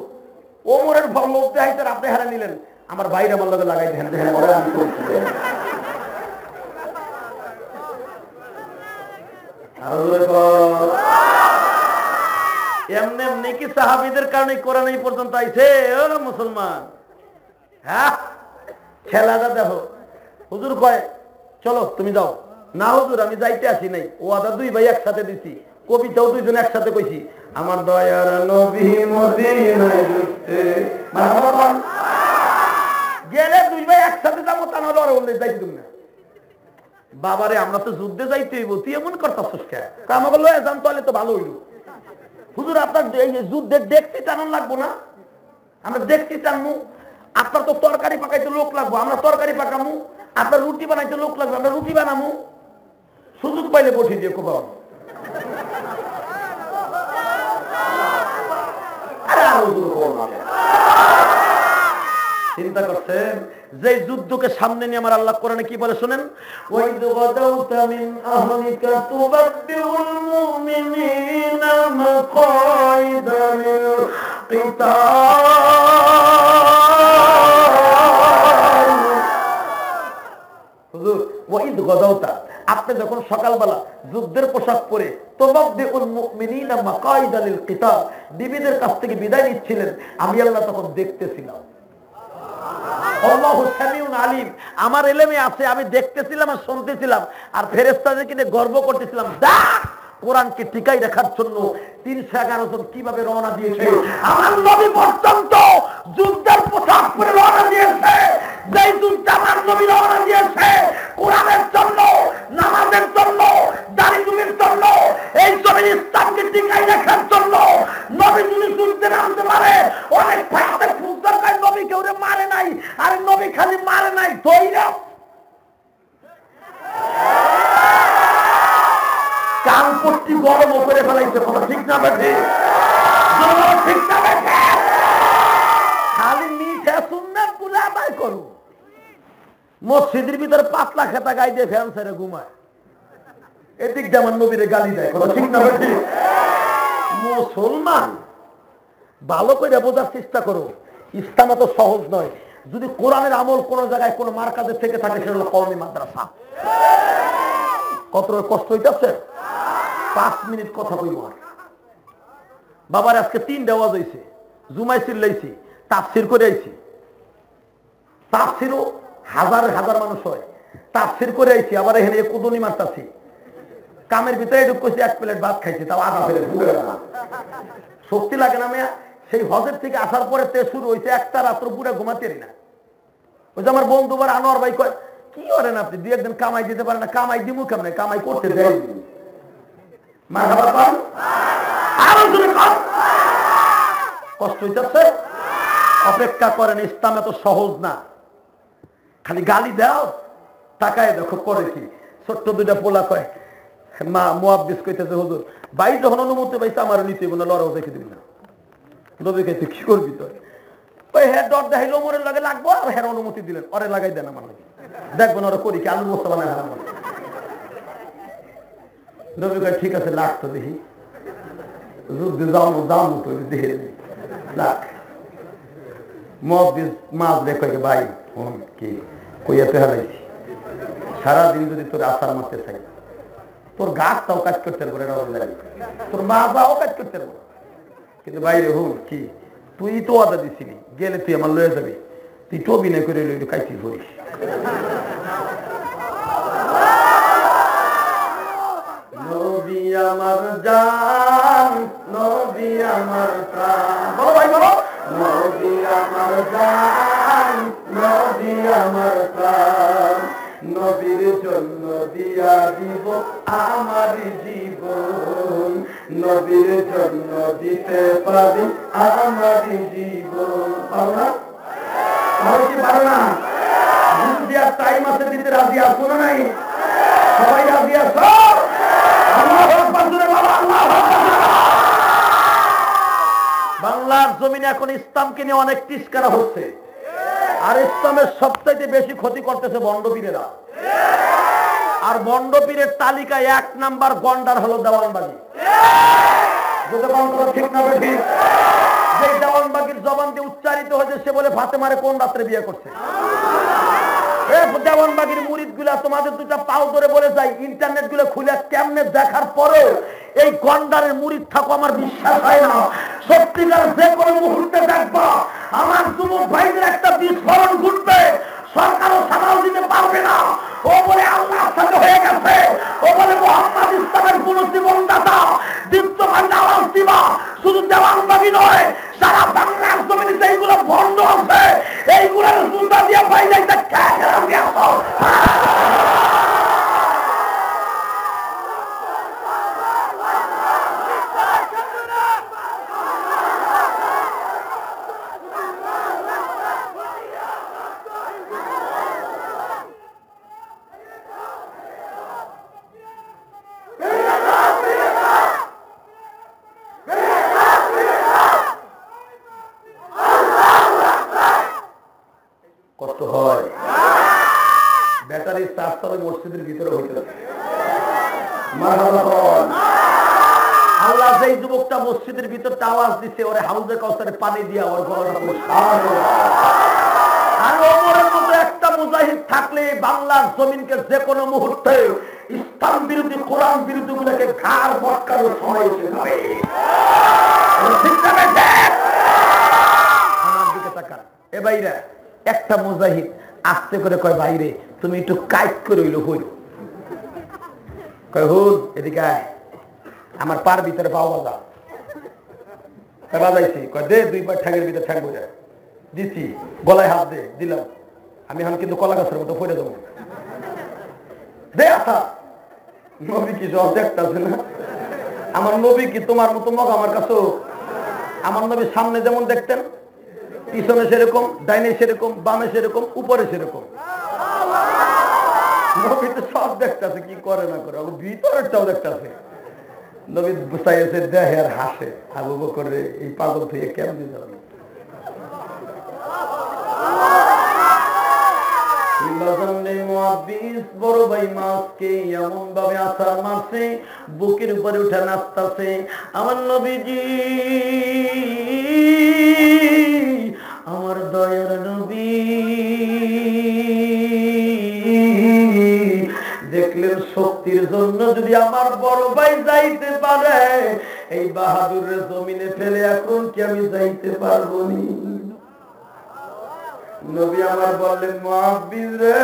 ওমরের লোক দেখাইতেন আপনি হারা নিলেন, আমার ভাইরা আমার লগে লাগাই দেখেন দেখেন এমনি এমনি কি সাহাবীদের কারণে কোরআন এই পর্যন্ত আইছে? ওরা মুসলমান, হ্যাঁ খেলাটা দেখো। হুজুর কয় চলো তুমি যাও, না হুজুর আমি যাইতে আসি নাই, ও আদা দুই ভাই একসাথে দিছি, কবিতাও দুইজন একসাথে কইছি, আমার দয়ার নবী মদিনায় ঢুকতে গেলে দুই ভাই একসাথে যাবো, তা নাহলে ওরা বললে যাইতে তুমি না। বাবারে আমরা তো যুদ্ধে যাইতে হইব, তুই এমন করতাছিস কে? আমাকে লয়ে যান তাহলে তো ভালো হইল। হুজুর আপনার এই যুদ্ধের দেখতে টানান লাগবো না? আমরা দেখতে টানবো। আপনার তো তরকারি পাকাইতে লোক লাগবো, আমরা তরকারি পাকামু। আপনার রুটি বানাইতে লোক লাগবে, আমরা রুটি বানামু। সুযোগ পাইলে বসে দিয়ে কোথাও চিন্তা করছেন যে যুদ্ধকে সামনে নিয়ে আমার আল্লাহ কোরআনে কি বলে শুনেন, ওয়াইদ গাদাউতা মিন আহলিকা তুবাদদিউল মুমিনিনা মাকাইদা লিল কিতাল। হুজুর ওয়াইদ গাদাউতা, আপনি যখন সকালবেলা যুদ্ধের পোশাক পরে তুবাদদিউল মুমিনিনা মাকাইদা লিল কিতাল বিবিদের কাছ থেকে বিদায় নিচ্ছিলেন, আমি আল্লাহ তখন দেখতেছিলাম। আল্লাহু সামিউন আলিম, আমার এলেমে আছে, আমি দেখতেছিলাম আর শুনতেছিলাম, আর ফেরেশতাদেরকে নিয়ে গর্ব করতেছিলাম। কোরআনকে টিকাই রাখার জন্য 311 জন কিভাবে রওনা দিয়েছে, আমার নবী পর্যন্ত যুদ্ধের পোশাক পরে রওনা দিয়েছে। যেই যুদ্ধে আমার নবী রওনা দিয়েছে কোরআনের জন্য, নামাজের জন্য, দাড়ি-টুপির জন্য, এই জমির ইসলামকে টিকাই রাখার জন্য। নবী যদি যুদ্ধে নামতে পারে, অনেক ভাইদের ফুলদার কাজ নবী কেউ মারে নাই, আর নবী খালি মারে নাই ধৈর্য কানপট্টি গরম করে ফেলাইছে। কথা ঠিক না বেঠে? ঠিক না বেঠে? খালি মিঠা সুন্নাত গুলো আদায় করো। মসজিদের ভিতরে পাতলা খেতা গাই দিয়ে ফ্যান ছেড়ে ঘুমায়, এদিক দিয়ে আমার নবীরে গালি দেয়। কথা ঠিক না বেঠে? মুসলমান ভালো করে বোঝার চেষ্টা করো, ইসলাম এত সহজ নয়। যদি কোরআনের আমল কোন জায়গায় কোন মার্কাজের থেকে থাকে, সেটা হলো কওমি মাদ্রাসা। কত কষ্ট হইতেছে? 5 মিনিট কথা কইব। বাবার আজকে 3 দেওয়া হয়েছে, জুমাই চিল্লাইছি, তাফসির করে আইছি। তাফসিরও হাজার হাজার মানুষ হয়, তাফসির করে আইছি। আবার এখানে কুদনি মারতাছি, কামের ভিতরে ঢুক কইছি, 1 প্লেট ভাত খাইছি, তাও আগা ফেলে শক্তি লাগে না মেয়া। সেই হজের থেকে আসার পরে তে শুরু হয়েছে, একটা রাত্র পুরো ঘুমাতে না। ওই যে আমার বন্ধু বার আনোয়ার ভাই কয়, কি করেন আপনি 2 একদিন কামাই দিতে পারেন না? কামাই দিমু কেমন? কামাই করতে দেয়। কষ্ট হইতেছে, অপেক্ষা করেন। ইসলাম এত সহজ না, খালি গালি দাও, টাকায় দেখো করে কি। ছোট্ট 2টা পোলা কয়, মা মুয়াব্বিস কইতেছে, হুজুর ভাই যখন অনুমতি পাইছে আমার নিতে না, লড়াও দেখে দিবি না। নবী কইতে কি করবি তোর? ওই হ্যাঁ ডর দেখাইল ওমরের লাগে লাগবো, আর হ্যাঁ অনুমতি দিলেন, ওরে লাগাই দেন আমার লাগে, দেখবো না ওরা করি কি, আলু বস্তা বানায় হারাম। নবী কয় ঠিক আছে, লাগতো দেখি যুদ্ধে যাবো যাবো তো দেখে লাগ। মুয়াব্বিস মাছ রেখে ভাই কি কইয়াতে হারাইছি, সারাদিন যদি তোর আশার মারতে চাই, তোর গাছটাও কাজ করতে পারবো, তোর মা বাও কাজ করতে পারবো, কিন্তু বাইরে হুন কি তুই তো আদা দিছিলি, গেলে তুই আমার লয়ে যাবি, তুই তো অভিনয় করে লইলি কাইছি করিস। নবী আমার জান, নবী আমার প্রাণ, বলো ভাই বলো। নবী আমার জান, নবী আমার প্রাণ, নবীর জন্য দিয়া দিব আমার জীবন, নবীর জন্য দিতে পারি আমার জীবন। পারো না? কি পারো না? দেওয়ার টাইম আছে, দিতে রাজি আসো না? নাই সবাই রাজি আসো? বাংলার জমিনে এখন ইসলামকে নিয়ে অনেক তিরস্কার হচ্ছে, আর ইসলামের সবচাইতে বেশি ক্ষতি করতেছে বন্ডপীরেরা। আর বন্ডপীরের তালিকায় 1 নাম্বার গন্ডার হলো দেওয়ানবাগী। ঠিক না ঠিক? যে দেওয়ানবাগীর জবান দিয়ে উচ্চারিত হয়েছে, সে বলে ফাতেমারে কোন রাত্রে বিয়ে করছে। দেওয়ানবাগির মুরিদ গুলা তোমাদের দুটা পাও ধরে বলে যায়, ইন্টারনেট গুলো খুলে কেমনে দেখার পরে এই গন্ডারের মুরিদ থাকো আমার বিশ্বাস হয় না। সত্যিকার যে কোনো মুহূর্তে দেখবা আমার যুবক ভাইদের একটা বিস্ফোরণ ঘটবে, সরকারও সামাল দিতে পারবে না। ও বলে আল্লাহর সাথে হয়ে গেছে, ও বলে মোহাম্মদ ইসলামের কোন জীবনদাতা দীপ্ত ভান্ডা আওয়াজ দিবা। শুধু দেওয়ানবাগি নয়, সারা বাংলার জমিনে যেগুলো বন্ধ আছে এইগুলোর সুন্দর দিয়ে পাই যাইতে কষ্ট হয়। ব্যাটারি চার্জ তবে মসজিদের ভিতরে হইতে আল্লাহ যেই যুবকটা মসজিদের ভিতরটা আওয়াজ দিচ্ছে ওরে হাউজে কাউসারে পানি দিয়া ওর গলাটা পরিষ্কার। আর ওমরের মতো একটা মুজাহিদ থাকলে বাংলার জমিনকে যে কোনো মুহূর্তে ইসলাম বিরোধী কোরআন বিরোধী গুলোকে ঘাড় বটকানোর সময় এসে যাবে। আমার দিকে তাকান এ বাইরে একটা মুজাহিদ আস্তে করে কয় বাইরে তুমি একটু কাইট করে হইলো হইল কয় হুদ এদিকে আয় আমার পার ভিতরে পাও বাজা বাজাইছি কয় দে দুইবার ঠ্যাঙের ভিতরে ঠ্যাং বোঝা দিচ্ছি গলায় হাত দে দিলাম আমি এখন কিন্তু কলা গাছের মতো পড়ে যাবো দে আশা নবী কি সব দেখতেছে না আমার নবী কি তোমার মতো মগ আমার কাছেও আমার নবী সামনে যেমন দেখতেন পিছনে সেরকম ডাইনে সেরকম বামে সেরকম উপরে সেরকম নবী তো সব দেখতেছে কি করে না করে ভিতরেরটাও দেখতেছে নবী বুঝাইছে দেহে আর হাসে আবু বকর রে এই পাগল থেকে কেমন যাবে বড় ভাই মাছকে এমন ভাবে আছাড় মারছে বুকের উপরে উঠে নাচতেছে আমার নবীজি আমার দয়ার নবী দেখলেন শক্তির জন্য যদি আমার বড় ভাই যাইতে পারে এই বাহাদুরের জমিনে ফেলে এখন কি আমি যাইতে পারবো নি নবী আমার বললেন মুআবিদ রে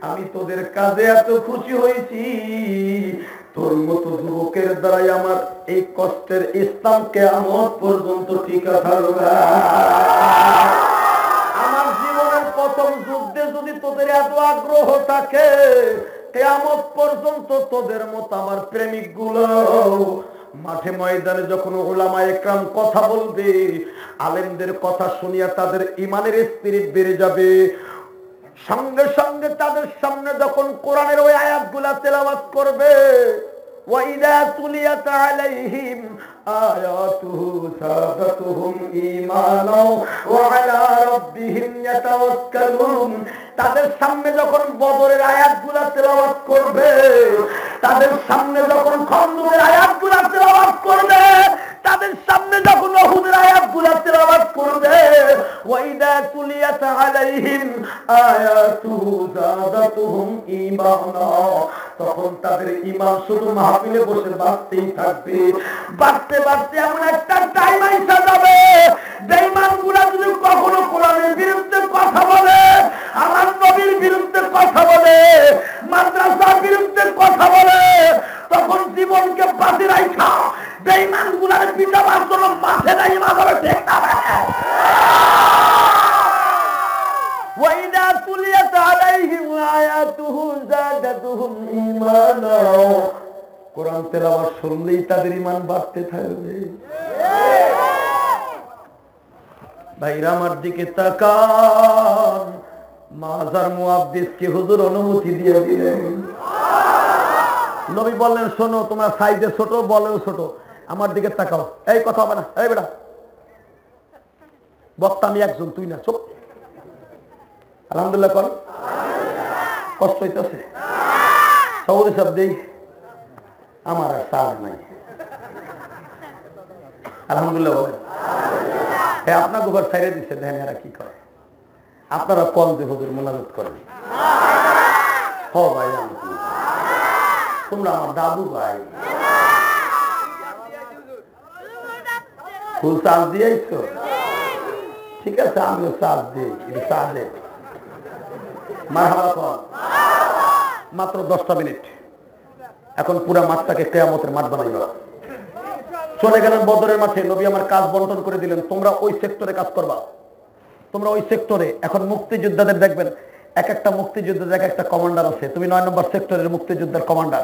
আমি তোদের কাজে এত খুশি হয়েছি তোর মতো যুবকের দ্বারাই আমার এই কষ্টের ইসলাম কিয়ামত পর্যন্ত টিকা থাকবে আমার জীবনের প্রথম যুদ্ধে যদি তোদের এত আগ্রহ থাকে কিয়ামত পর্যন্ত তোদের মতো আমার প্রেমিক গুলো মাঠে ময়দানে যখন উলামায়ে কেরাম কথা বলবে আলেমদের কথা শুনিয়া তাদের ঈমানের স্পিরিট বেড়ে যাবে সঙ্গে সঙ্গে তাদের সামনে যখন কোরআনের ওই আয়াতগুলা তেলাওয়াত করবে ওয়াইদা তুলিয়াত আলাইহিম আয়াতুহু সাদাতুহুম ঈমানাও ওয়া আলা রাব্বিহিম ইয়াতাওয়াক্কালুন তাদের সামনে যখন বদরের আয়াতগুলা তেলাওয়াত করবে তাদের সামনে যখন খন্দকের আয়াতগুলা তেলাওয়াত করবে তাদের সামনে যখন উহুদের আয়াতগুলা তেলাওয়াত করবে ওয়াইদা তুলিয়াত আলাইহিম আয়াতুহু যাদাতুহুম ঈমানা তখন তাদের ঈমান শুধু মাহফিলে বসে বাড়তেই থাকবে বাড়তে বাড়তে এমন একটা টাইম আইসা যাবে বেঈমানগুলা যদি কখনো কোরআনের বিরুদ্ধে কথা বলে আমার নবীর বিরুদ্ধে কথা বলে মাদ্রাসার বিরুদ্ধে কথা বলে তখন জীবনকে বাঁধে রাখা বেঈমানগুলার পিটাবার জন্য মাঠে নাই মাঝারে ঠেকাবে ওয়াইদা তুলিয়াত আলাইহিম আয়াতুহু যাদাতুহুম ঈমানা কোরআন তেলাওয়াত শুনলেই তাদের ঈমান বাড়তে থাকবে ভাইরা আমার দিকে তাকান মাজার মুহাদ্দিসকে হুজুর অনুমতি দিয়ে দিলেন নবী বললেন শোনো তোমার সাইজে ছোট বলেও ছোট আমার দিকে তাকাও এই কথা হবে না এই বেটা বক্তা আমি একজন তুই না চুপ আলহামদুলিল্লাহ কর কষ্ট হইতেছে সৌদি সব দেই আমার আর সার নাই আলহামদুলিল্লাহ বলেন হ্যাঁ আপনার গোবর ছাইড়ে দিচ্ছে দেখেন এরা কি করে আপনারা কল যে হুজুর মোনাজাত করেন। হ ভাই, তোমরা আমার দাদু ভাই। ফুল চার্জ দিয়েছো? ঠিক আছে, আমিও চার্জ দিই, এটা চার্জে মারহাবা কর। মাত্র 10টা মিনিট, এখন পুরা মাঠটাকে কিয়ামতের মাঠ বানাইবা। চলে গেলেন বদরের মাঠে, নবী আমার কাজ বন্টন করে দিলেন, তোমরা ওই সেক্টরে কাজ করবা, তোমরা ওই সেক্টরে। এখন মুক্তিযোদ্ধাদের দেখবেন, এক একটা মুক্তিযোদ্ধাদের এক একটা কমান্ডার আছে। তুমি 9 নম্বর সেক্টরের মুক্তিযোদ্ধার কমান্ডার,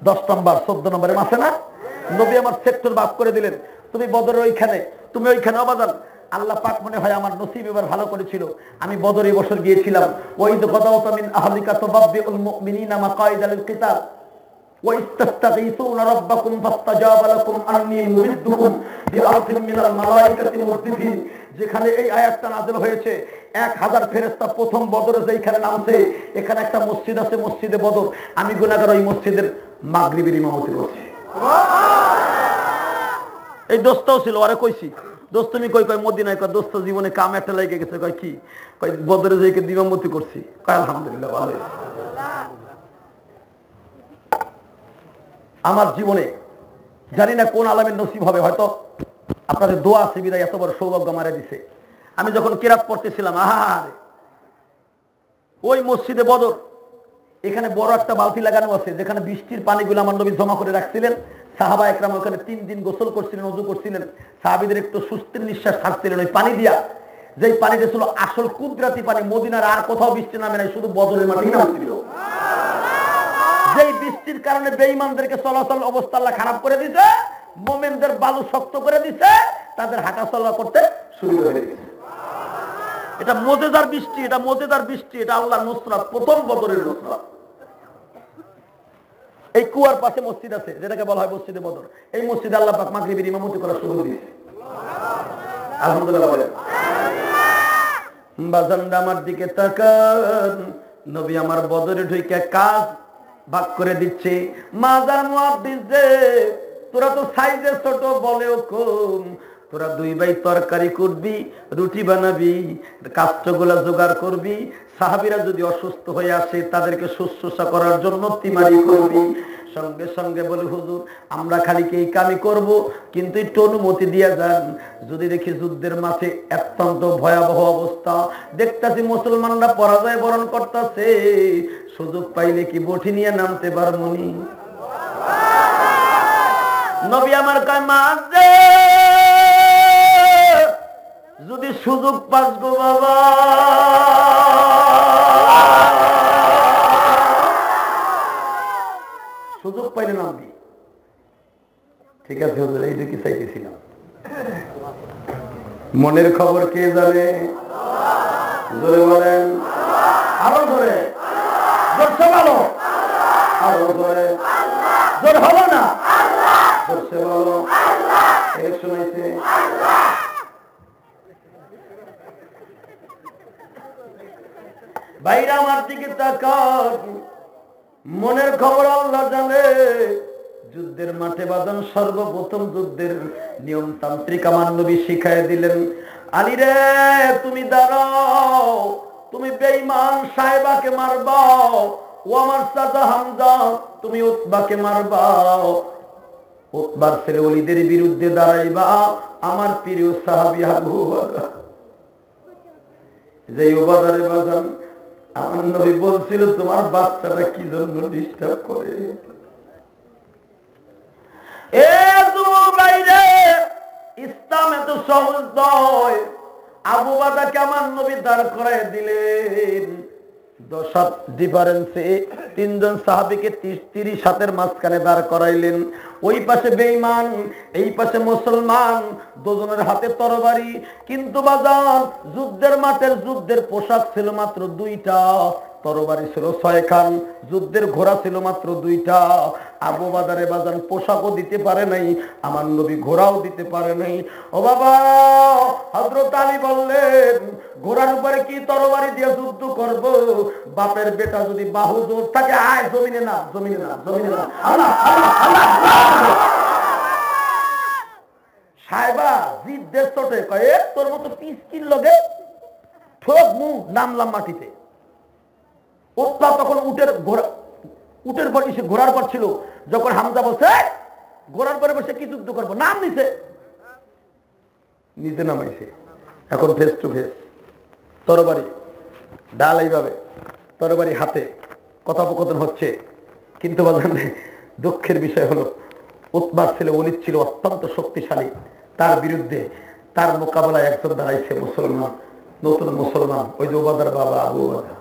10 নম্বর 14 নম্বরে আছে না? নবী আমার সেক্টর ভাগ করে দিলেন, তুমি বদরের ওইখানে, তুমি ওইখানে অবাদান। আল্লাহ পাক মনে হয় আমার নসিব এবার ভালো করেছিল, আমি বদরে বছর গিয়েছিলাম। ওয়াইদ গাদাওতা মিন আহলিকা তুবাব্বিউল মুমিনিনা মাকাইদা লিল কিতাল ওয়াইস্তাগীসুনা রাব্বাকুম ফাস্তাজাবা লাকুম আন্নী মুমিদ্দুকুম বিআরদিন মিনাল মালাইকাতি মুরদিফিন। যেখানে এই আয়াতটা নাযিল হয়েছে, 1000 ফেরেশতা প্রথম বদরে যেখানে নামছে, এখানে একটা মসজিদ আছে, মসজিদে বদর। আমি গুনাহগার ওই মসজিদের মাগরিবের ইমামতি করছি। এই দোস্তও ছিল, আরে কইছি দোস্ত তুমি কই? কয় মদিনায়। কয় দোস্ত জীবনে কাম একটা লেগে গেছে। কয় কি? কয় বদরে যাইকে ইমামতি করছি। কয় আলহামদুলিল্লাহ, ভালো। আমার জীবনে জানি না কোন আলামের নসিব হবে, হয়তো আপনাদের দোয়া আছে বিদায় এত বড় সৌভাগ্য মারা দিছে। আমি যখন কিরাত পড়তেছিলাম, আহারে ওই মসজিদে বদর, এখানে বড় একটা বালতি লাগানো আছে, যেখানে বৃষ্টির পানিগুলো আমার নবী জমা করে রাখছিলেন। সাহাবা একরাম ওখানে 3 দিন গোসল করছিলেন, ওযু করছিলেন। সাহাবীদের একটু সুস্থির নিঃশ্বাস ছাড়ছিলেন ওই পানি দিয়া, যেই পানিটা ছিল আসল কুদরতি পানি। মদিনার আর কোথাও বৃষ্টি নামে নাই, শুধু বদরের মাঠেই নামছিল। যেই বৃষ্টির কারণে বেঈমানদেরকে চলাচল অবস্থা আল্লাহ খারাপ করে দিছে, মুমিনদের বালু শক্ত করে দিছে, তাদের হাঁটা চলা করতে শুরু হয়ে গেছে। এটা মুজিজার বৃষ্টি, এটা মুজিজার বৃষ্টি, এটা আল্লাহর নুসরাত, প্রথম বদরের নুসরাত। এই কুয়ার পাশে মসজিদ আছে, যেটাকে বলা হয় মসজিদে বদর। এই মসজিদে আল্লাহ পাক মাগরিবের ইমামতি করা শুরু দিয়েছে। আলহামদুলিল্লাহ বলেন। বাজানরা আমার দিকে তাকান, নবী আমার বদরে ঢুকে কাজ ভাগ করে দিচ্ছে। মাজার মুহাদ্দিস যে, তোরা তো সাইজে ছোট, বলেও কম, তোরা 2 ভাই তরকারি করবি, রুটি বানাবি, কাষ্ঠগুলা জোগাড় করবি। সাহাবীরা যদি অসুস্থ হয়ে আসে, তাদেরকে শুশ্রূষা করার জন্য তিমারি করবি। সঙ্গে সঙ্গে বলে, হুজুর আমরা খালি এই কামই করব, কিন্তু একটু অনুমতি দিয়ে যান। যদি দেখি যুদ্ধের মাঠে অত্যন্ত ভয়াবহ অবস্থা, দেখতেছি মুসলমানরা পরাজয় বরণ করতেছে, সুযোগ পাইলে কি বটি নিয়ে নামতে পারবনি? নবী আমার কয়, মাঝে যদি সুযোগ পাস গো বাবা, সুযোগ পাইলে নামবি। ঠিক আছে হুজুর, এই কি চাইতেছিলাম। মনের খবর কে জানে? জোরে বলেন, আরো জোরে, জোরসে বলো, আরো জোরে, জোর হলো না, জোরসে বলো। এই শুনাইছে ভাইরা আমার দিকে তাকান, মনের খবর আল্লাহ জানে। যুদ্ধের মাঠে বাদন সর্বপ্রথম যুদ্ধের নিয়মতান্ত্রিক আমার নবী শিখায় দিলেন। আলী রে, তুমি দাঁড়াও, তুমি বেঈমান সাহেবাকে মারবা, ও আমার চাচা হামজা তুমি উতবাকে মারবা, উতবার ছেলে ওলীদের বিরুদ্ধে দাঁড়াইবা, আমার প্রিয় সাহাবী আবু বকর। যে ওবাদারে বাজান, আমার নবী বলছিল তোমার বাচ্চাটা কি জন্য ডিস্টার্ব করে। ইসলাম এত সহজ নয়। আবু বাদাকে আমার নবী দাঁড় করায় দিলেন। 10 হাত ডিফারেন্সে 3 জন সাহাবীকে 30 হাতের মাঝখানে দাঁড় করাইলেন। ওই পাশে বেঈমান, এই পাশে মুসলমান, দুজনের হাতে তরবারি। কিন্তু বাজান, যুদ্ধের মাঠের যুদ্ধের পোশাক ছিল মাত্র 2টা, তরবারি ছিল 6 খান, যুদ্ধের ঘোড়া ছিল মাত্র 2টা। আবু বাদারে বাজান পোশাকও দিতে পারে নাই, আমার নবী ঘোড়াও দিতে পারে নাই। ও বাবা, হযরত আলী বললেন, ঘোড়ার উপরে কি তরবারি দিয়ে যুদ্ধ করব? বাপের বেটা যদি বাহু জোর থাকে, আয় জমিনে না, জমিনে না, জমিনে না। আল্লাহ আল্লাহ আল্লাহ। সাহেবা জিদ্দের চোটে কয়ে, তোর মতো পিসকিন লগে ঠোক মুখ নামলাম মাটিতে। উতবা তখন উটের পর এসে ঘোড়ার পর ছিল। যখন হামজা বলছে ঘোড়ার পরে বসে কি যুদ্ধ করবো, নাম নিছে, নিচে নামাইছে। এখন ফেস টু ফেস, তরবারি ডাল এইভাবে, তরবারি হাতে, কথোপকথন হচ্ছে। কিন্তু বলেন দুঃখের বিষয় হলো উতবার ছেলে ওলীদ ছিল অত্যন্ত শক্তিশালী। তার বিরুদ্ধে তার মোকাবেলায় একজন দাঁড়াইছে মুসলমান, নতুন মুসলমান, ওই যে উবাদার বাবা আবু উবাদা।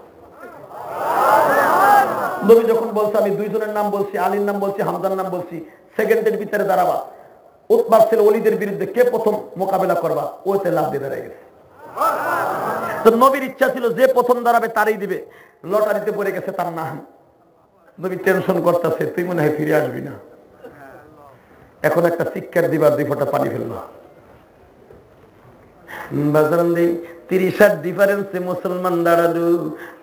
নবী যখন বলছে আমি দুইজনের নাম বলছি, আলীর নাম বলছি, হামজার নাম বলছি, সেকেন্ডের ভিতরে দাঁড়াবা, উতবার ছেলে ওলীদের বিরুদ্ধে কে প্রথম মোকাবেলা করবা, ওতে লাভ দিয়ে দাঁড়ায় গেছে। তো নবীর ইচ্ছা ছিল যে প্রথম দাঁড়াবে তারই দিবে, লটারিতে পড়ে গেছে তার নাম। নবী টেনশন করতেছে, তুই মনে হয় ফিরে আসবি না। এখন একটা শিক্ষার দিবার 2 ফোঁটা পানি ফেললো। 30 ডিফারেন্সে মুসলমান দাঁড়ালো,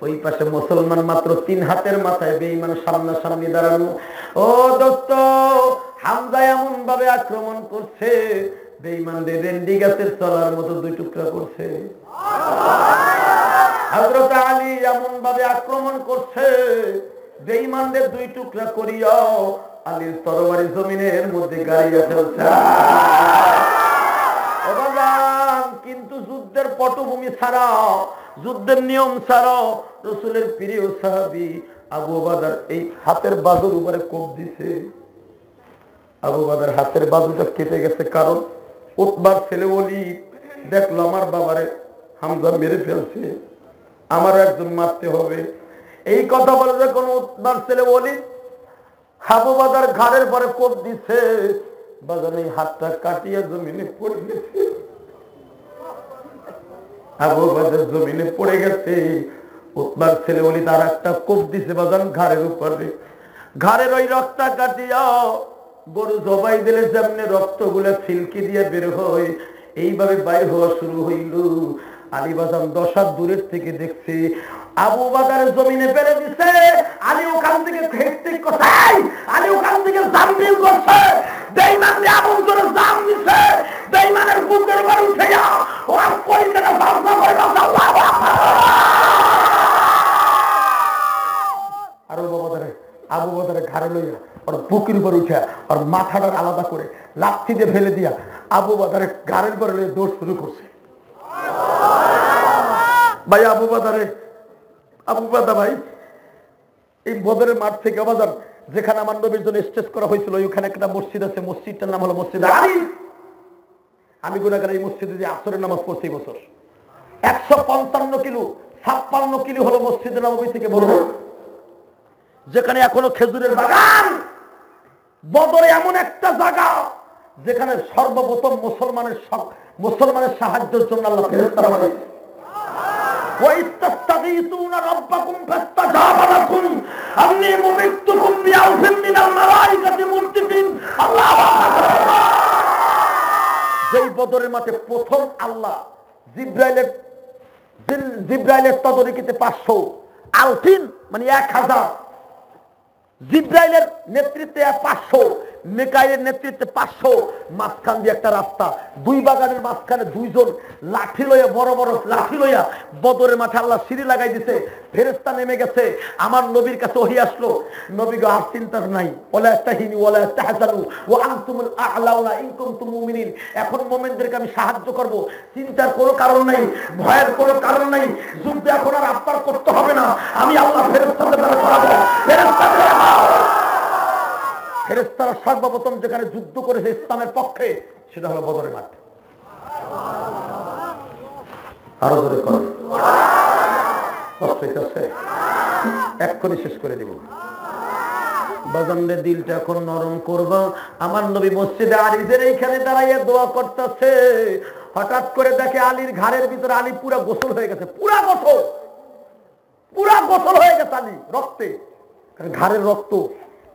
ওই পাশে মুসলমান মাত্র 3 হাতের মাথায়, বেঈমান সামনাসামনি দাঁড়ানো। ও দোস্ত, হামজা এমন ভাবে আক্রমণ করছে, বেঈমানদের রেন্ডি গাছের তলার মতো 2 টুকরা করছে। হযরত আলী এমন ভাবে আক্রমণ করছে, বেঈমানদের 2 টুকরা করিয়াও আলীর তরবারি জমিনের মধ্যে গাড়িয়া ফেলছে। কিন্তু যুদ্ধের পটভূমি ছাড়াও, যুদ্ধের নিয়ম ছাড়াও রাসূলের প্রিয় সাহাবী আবু উবাদার এই হাতের বাজুর উপরে কোপ দিছে। আবু উবাদার হাতের বাজুটা কেটে গেছে, কারণ উতবার ছেলে ওলীদ দেখলো আমার বাবারে হামজা মেরে ফেলছে, আমারও একজন মারতে হবে। এই কথা বলে যখন উতবার ছেলে ওলীদ আবু উবাদার ঘাড়ের পরে কোপ দিছে, বাজান এই হাতটা কাটিয়ে জমিনে পড়ে গেছে। আবু উবাদার জমিনে পড়ে গেছে। উতবার ছেলে ওলীদ আর একটা কোপ দিছে বাজান ঘাড়ের উপরে। ঘাড়ের ওই রক্তটা কাটিয়া গরু জবাই দিলে যেমনি রক্তগুলো ছিলকি দিয়ে বের হয়, এইভাবে বাইর হওয়া শুরু হইল। আলী বাজান 10 হাত দূরের থেকে দেখছে আবু উবাদার জমিনে ফেলে দিছে। আলী ওখান থেকে হেক্টিক করছে, আলী ওখান থেকে জাম্পিং করছে, বেঈমানরা এমন করে জাম দিছে, বেঈমানের বুকের উপর উঠে যা ওর কইলেটা বাসা করে আল্লাহু আকবার। আর আবু উবাদার ঘাড়ে লইয়া ওর বুকের উপর উঠে আর মাথাটা আলাদা করে লাঠি দিয়ে ফেলে দিয়া আবু উবাদার ঘাড়ের উপর লইয়া দৌড় শুরু করছে। ভাই আবু উবাদা ভাই, এই বদরের মাঠ থেকে বাজার যেখানে আমার নবীর জন্য স্টেজ করা হয়েছিল, ওইখানে একটা মসজিদ আছে, মসজিদটার নাম হলো মসজিদ আলী। আমি গুনাহগার, এই মসজিদে যে আসরের নামাজ পড়ছি বছর 155 কিলো 56 কিলো হলো মসজিদে নববী থেকে বড়, যেখানে এখনো খেজুরের বাগান। বদরে এমন একটা জায়গা যেখানে সর্বপ্রথম মুসলমানের সাহায্যের জন্য আল্লাহ ফেরেশতা পাঠাইছে। ওয়াইস্তাগীসুনা রাব্বাকুম ফাস্তাজাবা লাকুম আন্নী মুমিতুকুম বিআলফিন মিনাল মালাইকাতি মুরতিফিন। আল্লাহু আকবার। যেই বদরের মাঠে প্রথম আল্লাহ জিব্রাইলের তদারকিতে 500, আলফিন মানে 1000, জিব্রাইলের নেতৃত্বে 500, মিকাইলের নেতৃত্বে 500, মাঝখান দিয়ে একটা রাস্তা, 2 বাগানের মাঝখানে 2 জন লাঠি লইয়া, বড় বড় লাঠি লইয়া বদরের মাঠে আল্লাহ সিঁড়ি লাগাই দিছে। ফেরেশতা নেমে গেছে, আমার নবীর কাছে ওহী আসলো। নবী গো আর চিন্তার নাই, ওয়ালা তাহিনু ওয়ালা তাহজানু ওয়া আনতুমুল আ'লাউনা ইন কুনতুম মুমিনিন। এখন মুমিনদেরকে আমি সাহায্য করব, চিন্তার কোনো কারণ নাই, ভয়ের কোনো কারণ নাই। যুদ্ধ এখন আর আপনার করতে হবে না, আমি আল্লাহ ফেরেশতাদের দ্বারা করাবো। ফেরেশতারা সর্বপ্রথম যেখানে যুদ্ধ করেছে ইসলামের পক্ষে, সেটা হলো বদরের মাঠ। আরো জোরে করো, কষ্ট হইতেছে, এক্ষুনি শেষ করে দিব। বাজানদের দিলটা এখন নরম করবা। আমার নবী মসজিদে আলীদের এইখানে দাঁড়াইয়া দোয়া করতেছে, হঠাৎ করে দেখে আলীর ঘাড়ের ভিতরে আলী পুরা গোসল হয়ে গেছে, পুরা গোসল হয়ে গেছে আলী রক্তে। ঘাড়ের রক্ত,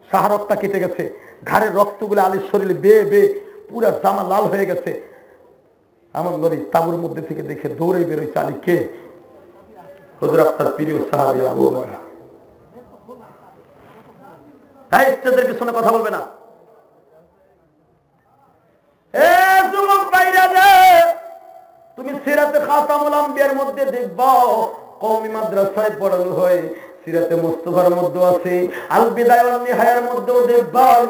শাহরক্তটা কেটে গেছে, ঘাড়ের রক্তগুলো আলীর শরীরে বেয়ে বেয়ে পুরা জামা লাল হয়ে গেছে। আমার নবী তাঁবুর মধ্যে থেকে দেখে দৌড়ে বেরোইছে, আলী কে? হুজুর আপনার প্রিয় সাহাবী আবু বকর। হ্যাঁ, স্টেজের পিছনে কথা বলবে না। যুবক ভাইরা, তুমি সিরাতে খাতামুল আম্বিয়া বইয়ের মধ্যে দেখবা কওমি মাদ্রাসায় পড়ানো হয়, সিরাতে মুস্তাফার মধ্যে আছে, আল বিদায়া ওয়ান নিহায়ার মধ্যেও দেখবেন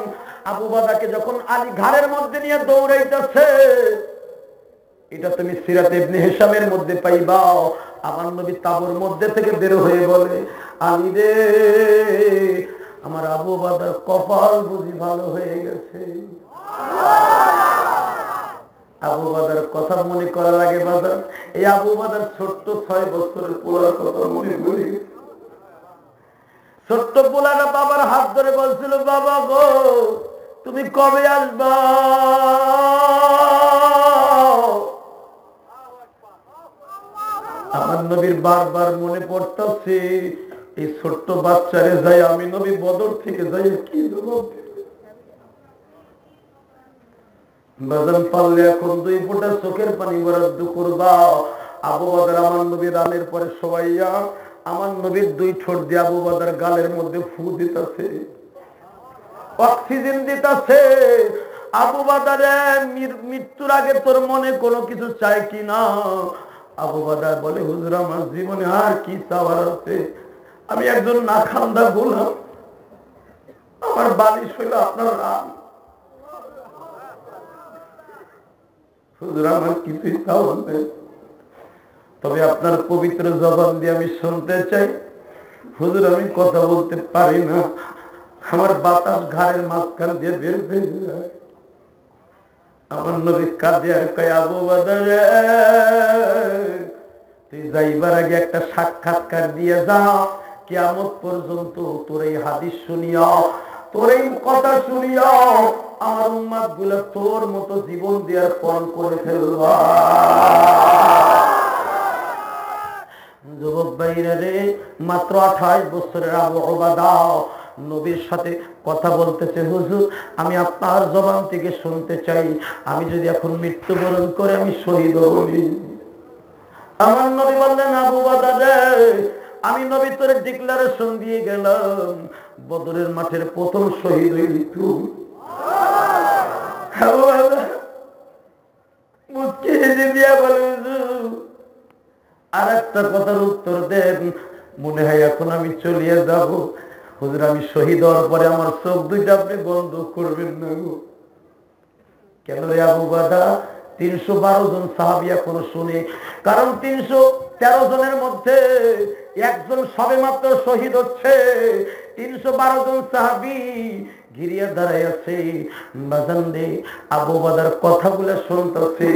আবু বাদাকে যখন আলী ঘাড়ের মধ্যে নিয়ে দৌড়াইতেছে, এটা তুমি সিরাতে ইবনে হিশামের মধ্যে পাইবা। আমার নবী তাবুর মধ্যে থেকে বের হয়ে বলে, আলী রে, আমার আবু বাদার কপাল বুঝি ভালো হয়ে গেছে। আবু বাদার কথা মনে করা লাগে বাজার, এই আবু বাদার ছোট্ট 6 বছরের পোলার কথা মনে করি। ছোট্ট পোলারা বাবার হাত ধরে বলছিল, বাবা গো তুমি কবে আসবা? আমার নবীর বারবার মনে পড়তেছে, এই ছোট্ট বাচ্চারে যাই আমি নবী বদর থেকে যাই কি জবাব বাজান পারলে এখন 2 ফোঁটা চোখের পানি বরাদ্দ করবা। আবু বকর আমার নবীর রানের পরে সবাইয়া আমার নবীর 2 ঠোঁট দিয়ে আবু বকর গালের মধ্যে ফু দিতেছে, অক্সিজেন দিতেছে। আবু বকর মৃত্যুর আগে তোর মনে কোনো কিছু চাই কিনা? আবু বকর বলে, হুজুর আমার জীবনে আর কি চাওয়ার আছে? আমি একজন নাখান্দা গোলাম, আমার বালিশ হইল আপনার রাম। হুজুর আমার কিছুই চাওয়ার নেই, তবে আপনার পবিত্র জবান দিয়ে আমি শুনতে চাই। হুজুর আমি কথা বলতে পারি না, আমার বাতাস ঘাড়ের মাঝখান দিয়ে বের হয়ে যায়। আমার নবী কাঁদে আর কয়, আবু বকর তুই যাইবার আগে একটা সাক্ষাৎকার দিয়ে যা, কিয়ামত পর্যন্ত তোর এই হাদিস শুনিয়া, তোর এই কথা শুনিয়া আমার উম্মত গুলো তোর মতো জীবন দেওয়ার পণ করে ফেলবা। যুবক ভাইরা রে, মাত্র 28 বছরের আবু উবাদা নবীর সাথে কথা বলতেছে, হুজুর আমি আপনার জবান থেকে শুনতে চাই, আমি যদি এখন মৃত্যুবরণ করে আমি শহীদ হই। আমার নবী বললেন, আবু উবাদা রে, আমি নবী তোর ডিক্লারেশন দিয়ে গেলাম, বদরের মাঠের প্রথম শহীদ হইলি তুই। আর একটা কথার উত্তর দেন, মনে হয় এখন আমি চলিয়ে যাব। হুজুর আমি শহীদ হওয়ার পরে আমার চোখ 2টা আপনি বন্ধ করবেন না গো। কেন রে আবু বাদা? 312 জন সাহাবী এখনো শুনে, কারণ 313 জনের মধ্যে একজন সবে মাত্র শহীদ হচ্ছে, 312 জন সাহাবী ঘিরিয়ে দাঁড়ায় আছে। বাজান রে, আবু বাদার কথাগুলো শুনতেছে।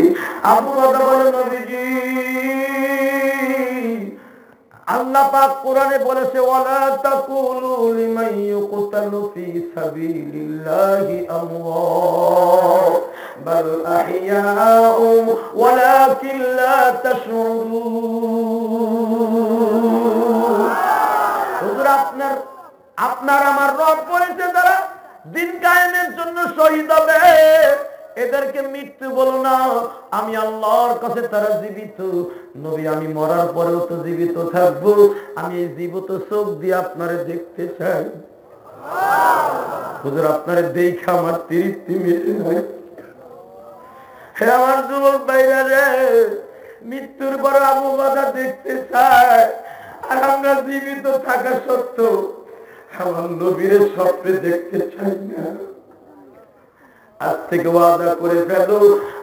আবু বাদা বলে, নবীজি আল্লাহ পাক কোরআনে বলেছে, ওয়ালা তাকুলু লিমান ইউকতালু ফি সাবিলিল্লাহি আমওয়াত বাল আহইয়াউ ওয়ালাকিন লা তাশউরুন। হুজুর আপনার আমার রব বলেছে যারা দিন কায়েমের জন্য শহীদ হবে, এদেরকে মৃত্যু বলো না, আমি আল্লাহর কাছে তারা জীবিত। নবী আমি মরার পরেও তো জীবিত থাকবো, আমি এই জীবিত চোখ দিয়ে আপনারে দেখতে চাই। হুজুর আপনারে দেখে আমার তৃপ্তি মিটে নাই। হে আমার যুবক ভাইরা রে, মৃত্যুর পর আবু বকর দেখতে চায়, আর আমরা জীবিত থাকা সত্ত্বেও আমার নবীর স্বপ্নে দেখতে চাই না। আজ থেকে ওয়াদা করে ফেলো,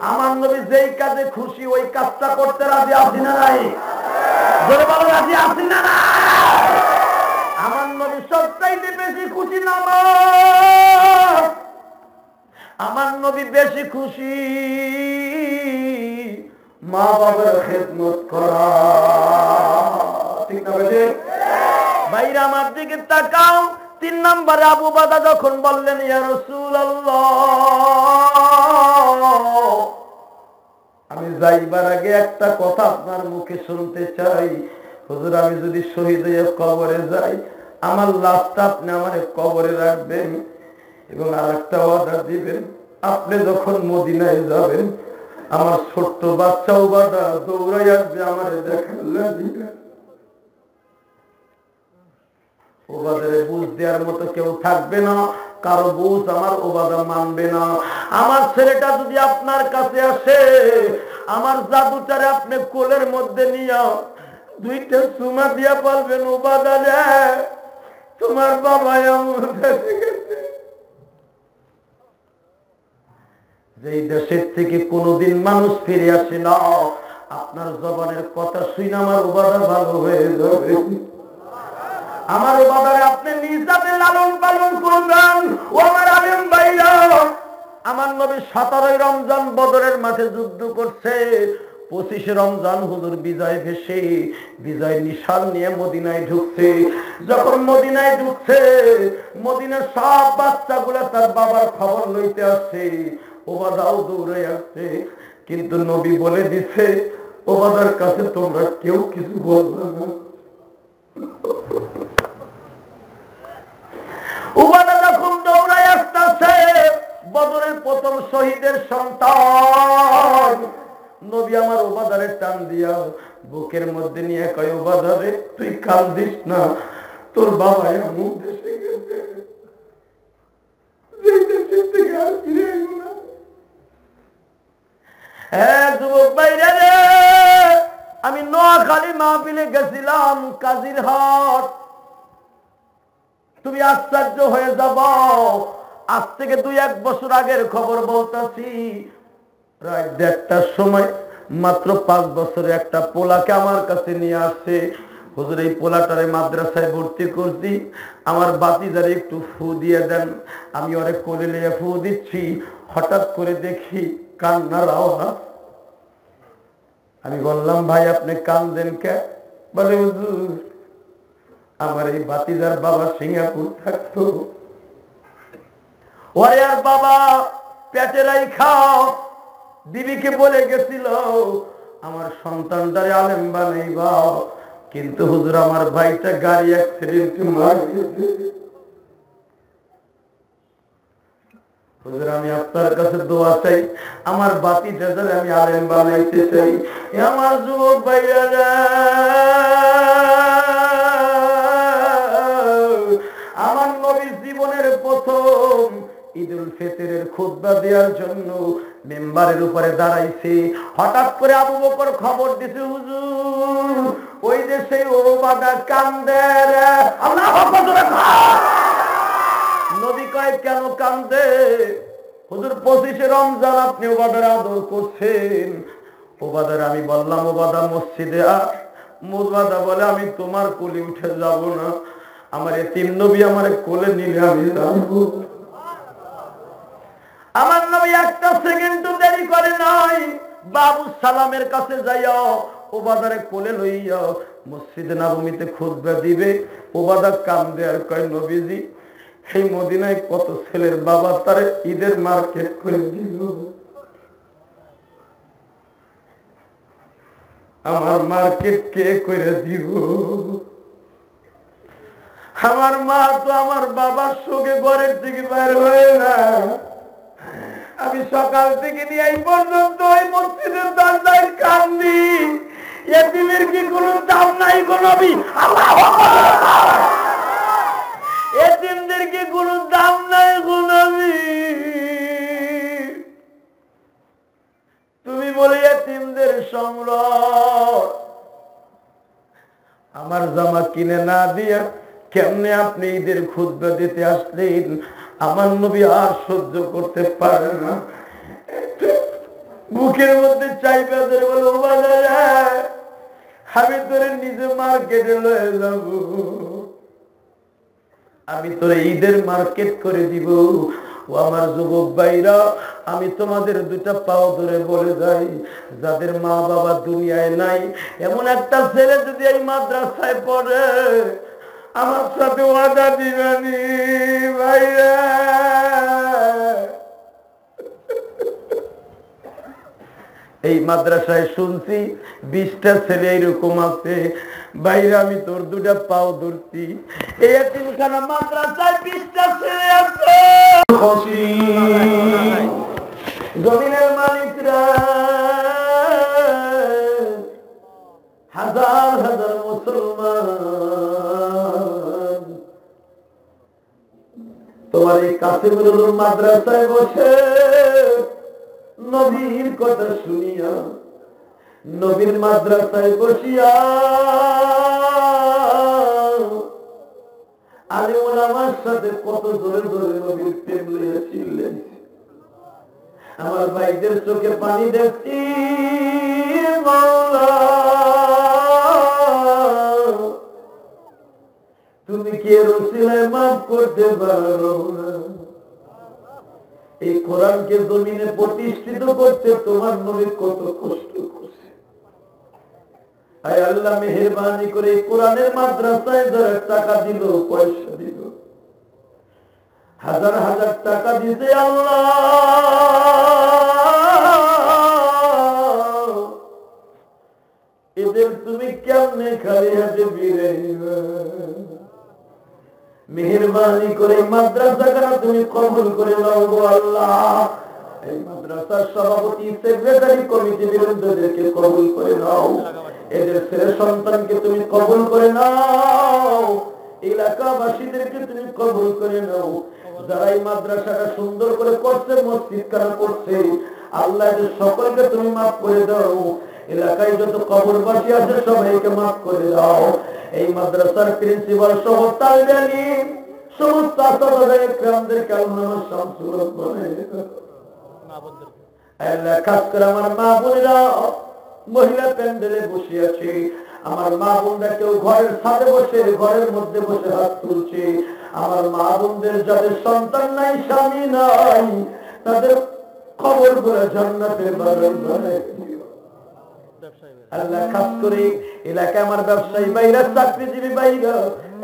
আমার নবী যেই কাজে খুশি ওই কাজটা করতে রাজি আছি না নাই? জোরে বলো, রাজি আছি না নাই? আমার নবী সবচাইতে বেশি খুশি নামাজ, আমার নবী বেশি খুশি মা বাবার খেদমত করা। ঠিক না বেশি? ভাইরা আমার দিকে তাকাও। 3 নম্বরে আবু বাদা যখন বললেন, ইয়া রাসূলুল্লাহ আমি যাইবার আগে একটা কথা আপনার মুখে শুনতে চাই। হুজুর আমি যদি শহীদ হয়ে কবরে যাই, আমার লাশটা আপনি আমার কবরে রাখবেন, এবং আরেকটা ওয়াদা দিবেন, আপনি যখন মদিনায় যাবেন আমার ছোট্ট বাচ্চা উবাদা দৌড়াই আসবে আমার দেখার লাগবে। ওবাদারে বুঝ দেওয়ার মতো কেউ থাকবে না, কারো বুঝ আমার ওবাদা মানবে না। আমার ছেলেটা যদি আপনার কাছে আসে, আমার জাদুটারে আপনি কোলের মধ্যে নিয়ে দুইটা চুমা দিয়া বলবেন উবাদা রে তোমার বাবা এমন বেঁচে গেছে। যেই দেশের থেকে কোনোদিন মানুষ ফিরে আসে না, আপনার জবানের কথা শুনে আমার উবাদা ভালো হয়ে যাবে। আমার উবাদারে আপনি নিজ হাতে লালন পালন করবেন। ও আমার আলেম ভাইরা, আমার নবী 17 রমজান বদরের মাঠে যুদ্ধ করছে, 25 রমজান হুজুর বিজয় ভেসে বিজয় নিশান নিয়ে মদিনায় ঢুকছে। যখন মদিনায় ঢুকছে, মদিনার সব বাচ্চাগুলা তার বাবার খবর লইতে আসছে, ওবাদাও দৌড়ে আসছে। কিন্তু নবী বলে দিছে, ওবাদার কাছে তোমরা কেউ কিছু বলবে না। উবাদা যখন দৌড়ায় আসতেছে, বদরের প্রথম শহীদের সন্তান, নবী আমার উবাদারে টান দিয়া বুকের মধ্যে নিয়ে কয়, উবাদারে তুই কান্দিস না, তোর বাবা এমন দেশে গেছে যে দেশের থেকে আর ফিরে এলো না। হ্যাঁ যুবক ভাইরা রে, আমি নোয়াখালী মাহফিলে গেছিলাম কাজীর হাট। তুমি আশ্চর্য হয়ে যাব, আজ থেকে 2-1 বছর আগের খবর বলতেছি। প্রায় 1:30টার সময় মাত্র 5 বছরে একটা পোলাকে আমার কাছে নিয়ে আসছে। হুজুর এই পোলাটারে মাদ্রাসায় ভর্তি করছি, আমার বাতিজারে একটু ফু দিয়ে দেন। আমি ওরে কোলে নিয়ে ফু দিচ্ছি, হঠাৎ করে দেখি কান্নার আওয়াজ। আমি বললাম, ভাই আপনি কান্দেন কে? বলে হুজুর আমার এই বাতিজার বাবা সিঙ্গাপুর থাকতো, ওরে আর বাবা পেটে রাইখা বিবিকে বলে গেছিল আমার সন্তানটারে আলেম বানাইবা, কিন্তু হুজুর আমার ভাইটা গাড়ি অ্যাক্সিডেন্টে মারা গেছে। হুজুর আমি আপনার কাছে দোয়া চাই, আমার বাতিটা যারা আমি আলেম বানাইতে চাই। আমার যুবক ভাইরা, আমার নবীর জীবনের প্রথম ঈদুল ফিতরের খুতবা দেওয়ার জন্য মেম্বারের উপরে দাঁড়াইছে। হঠাৎ করে আবু বকর খবর দিছে, হুজুর ওই যে সেই ওবাদা কান্দে রে। আল্লাহু আকবার। নবী কয় কেন কান্দে? হুজুর 25 রমজান আপনি ওবাদার আদর করছেন। ওবাদার আমি বললাম, ওবাদা মসজিদে আ। ওবাদা বলে আমি তোমার কোলে উঠে যাব না, আমার এতিম নবী আমার কোলে নিলে আমি যাব। আমার নবী একটা সেকেন্ড দেরি করে নাই, বাবু সালামের কাছে যাইও, ওবাদারে কোলে লইয়া মসজিদে নববীতে খুতবা দিবে। ওবাদা কান্দে আর কয়, নবীজি এই মদিনায় কত ছেলের বাবা তারে ঈদের মার্কেট করে দিল, আমার মার্কেট কে করে দিব? আমার মা তো আমার বাবার সঙ্গে ঘরের থেকে বাইরে হয়ে না। আমি সকাল থেকে নিয়ে এই পর্যন্ত ওই মসজিদের দরজায় কান্দি, এতিমের কি কোনো দাম নাই গো নবী? আল্লাহু আকবার। এতিমদের কি কোনো দাম নাই গো নবী? তুমি বলে এতিমদের সম্রাট, আমার জামা কিনে না দিয়া কেমনে আপনি ঈদের খুতবা দিতে আসলেন? আমার নবী আর সহ্য করতে পারে না, বুকের মধ্যে চাইবে ধরে বলে, আমি তোরে নিজে মার্কেটে লয়ে যাব, আমি তোরে ঈদের মার্কেট করে দিব। ও আমার যুবক ভাইরা, আমি তোমাদের দুটা পাও ধরে বলে যাই, যাদের মা বাবা দুনিয়ায় নাই, এমন একটা ছেলে যদি এই মাদ্রাসায় পড়ে, আমার সাথে ওয়াদা দিবানি ভাইরা। এই মাদ্রাসায় শুনছি 20টা ছেলে এরকম আছে, বাইরে আমি তোর দুটা পাও ধরছি, এই এতিমখানা মাদ্রাসায় 20টা ছেলে আছে। জমিনের মালিকরা হাজার হাজার মুসলমান তোমার এই কাসিমুল মাদ্রাসায় বসে নবীর কথা শুনিয়া নবীর মাদ্রাসায় বসিয়া আলিম ওলামার সাথে কত জোরে জোরে নবীর প্রেম লইয়া চিল্লেন। আমার ভাইদের চোখে পানি দেখছি, মাওলা তুমি কি এর উসিলায় মাফ করতে পারো না? এই কোরআনকে জমিনে প্রতিষ্ঠিত করতে তোমার নবী কত কষ্ট করছে। আয় আল্লাহ মেহেরবানি করে এই কোরআনের মাদ্রাসায় যারা টাকা দিল, পয়সা দিল, হাজার হাজার টাকা দিতে আল্লাহ এদের তুমি কেমনে খালি হাতে ফিরাইবা? মেহেরবানি করে মাদ্রাসাখানা তুমি কবুল করে নাও গো আল্লাহ। এই মাদ্রাসার সভাপতি, সেক্রেটারি, কমিটি বিরুদ্ধদেরকে কবুল করে নাও। এদের ছেলে সন্তানকে তুমি কবুল করে নাও। এলাকাবাসীদেরকে তুমি কবুল করে নাও। যারা এই মাদ্রাসাটা সুন্দর করে করছে, মসজিদ খানা করছে, আল্লাহ এদের সকলকে তুমি মাফ করে দাও। এলাকায় যত কবরবাসী আছে সবাইকে মাফ করে দাও। এই মাদ্রাসার প্রিন্সিপাল সহ তালিবে ইলম সমস্ত আসাদায়ে কেরামদেরকে আল্লাহ শামসুল হক বানায় দাও। আল্লাহ খাস করে আমার মা বোনেরা মহিলা প্যান্ডেলে বসে আছে, আমার মা বোনরা কেউ ঘরের ছাদে বসে, ঘরের মধ্যে বসে হাত তুলছে। আমার মা বোনদের যাদের সন্তান নাই, স্বামী নাই, তাদের কবর গুলো জান্নাতের বাগান বানায় দিও। আল্লাহ খাস করে এলাকায় আমার ব্যবসায়ী ভাইরা, চাকরিজীবী ভাইরা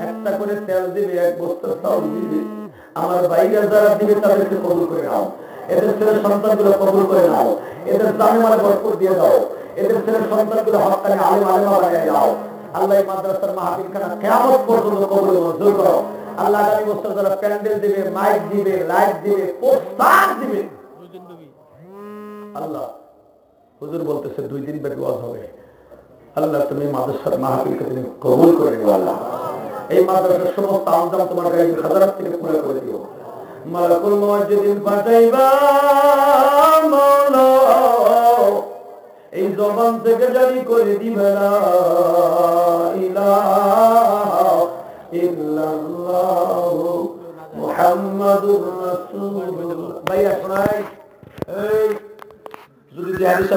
একটা করে তেল দিবে, এক বস্তা চাউল দিবে। আমার ভাইরা যারা দিবে তাদেরকে কবুল করে নাও। এদের ছেলে সন্তানগুলো কবুল করে নাও। এদের জানে মালে বরকত দিয়ে দাও। এদের ছেলে সন্তানগুলো হক্কানি আলেম আলেমা বানিয়ে দাও। আল্লাহ এই মাদ্রাসার মাহফিলখানা কিয়ামত পর্যন্ত কবুল মঞ্জুর করো। আল্লাহ আগামী বছর যারা প্যান্ডেল দিবে, মাইক দিবে, লাইট দিবে, পোস্টার দিবে, আল্লাহ হুজুর বলতেছে 2 দিন ব্যাপী ওয়াজ হবে। আল্লাহ তুমি মাদ্রাসার মাহফিলকে তুমি কবুল করে নিও। আল্লাহ এই মাদ্রাসার সমস্ত আমদাম তোমার গায়ে হাজারাত থেকে পুরো করে দিও। মালাকুল মওত যেদিন পাঠাইবা মাওলা, এই জবান থেকে জারি করে দিবে লা ইলাহা ইল্লাল্লাহু মুহাম্মাদুর রাসূলুল্লাহ। ভাই আসনাই এই যদি যে হাদিস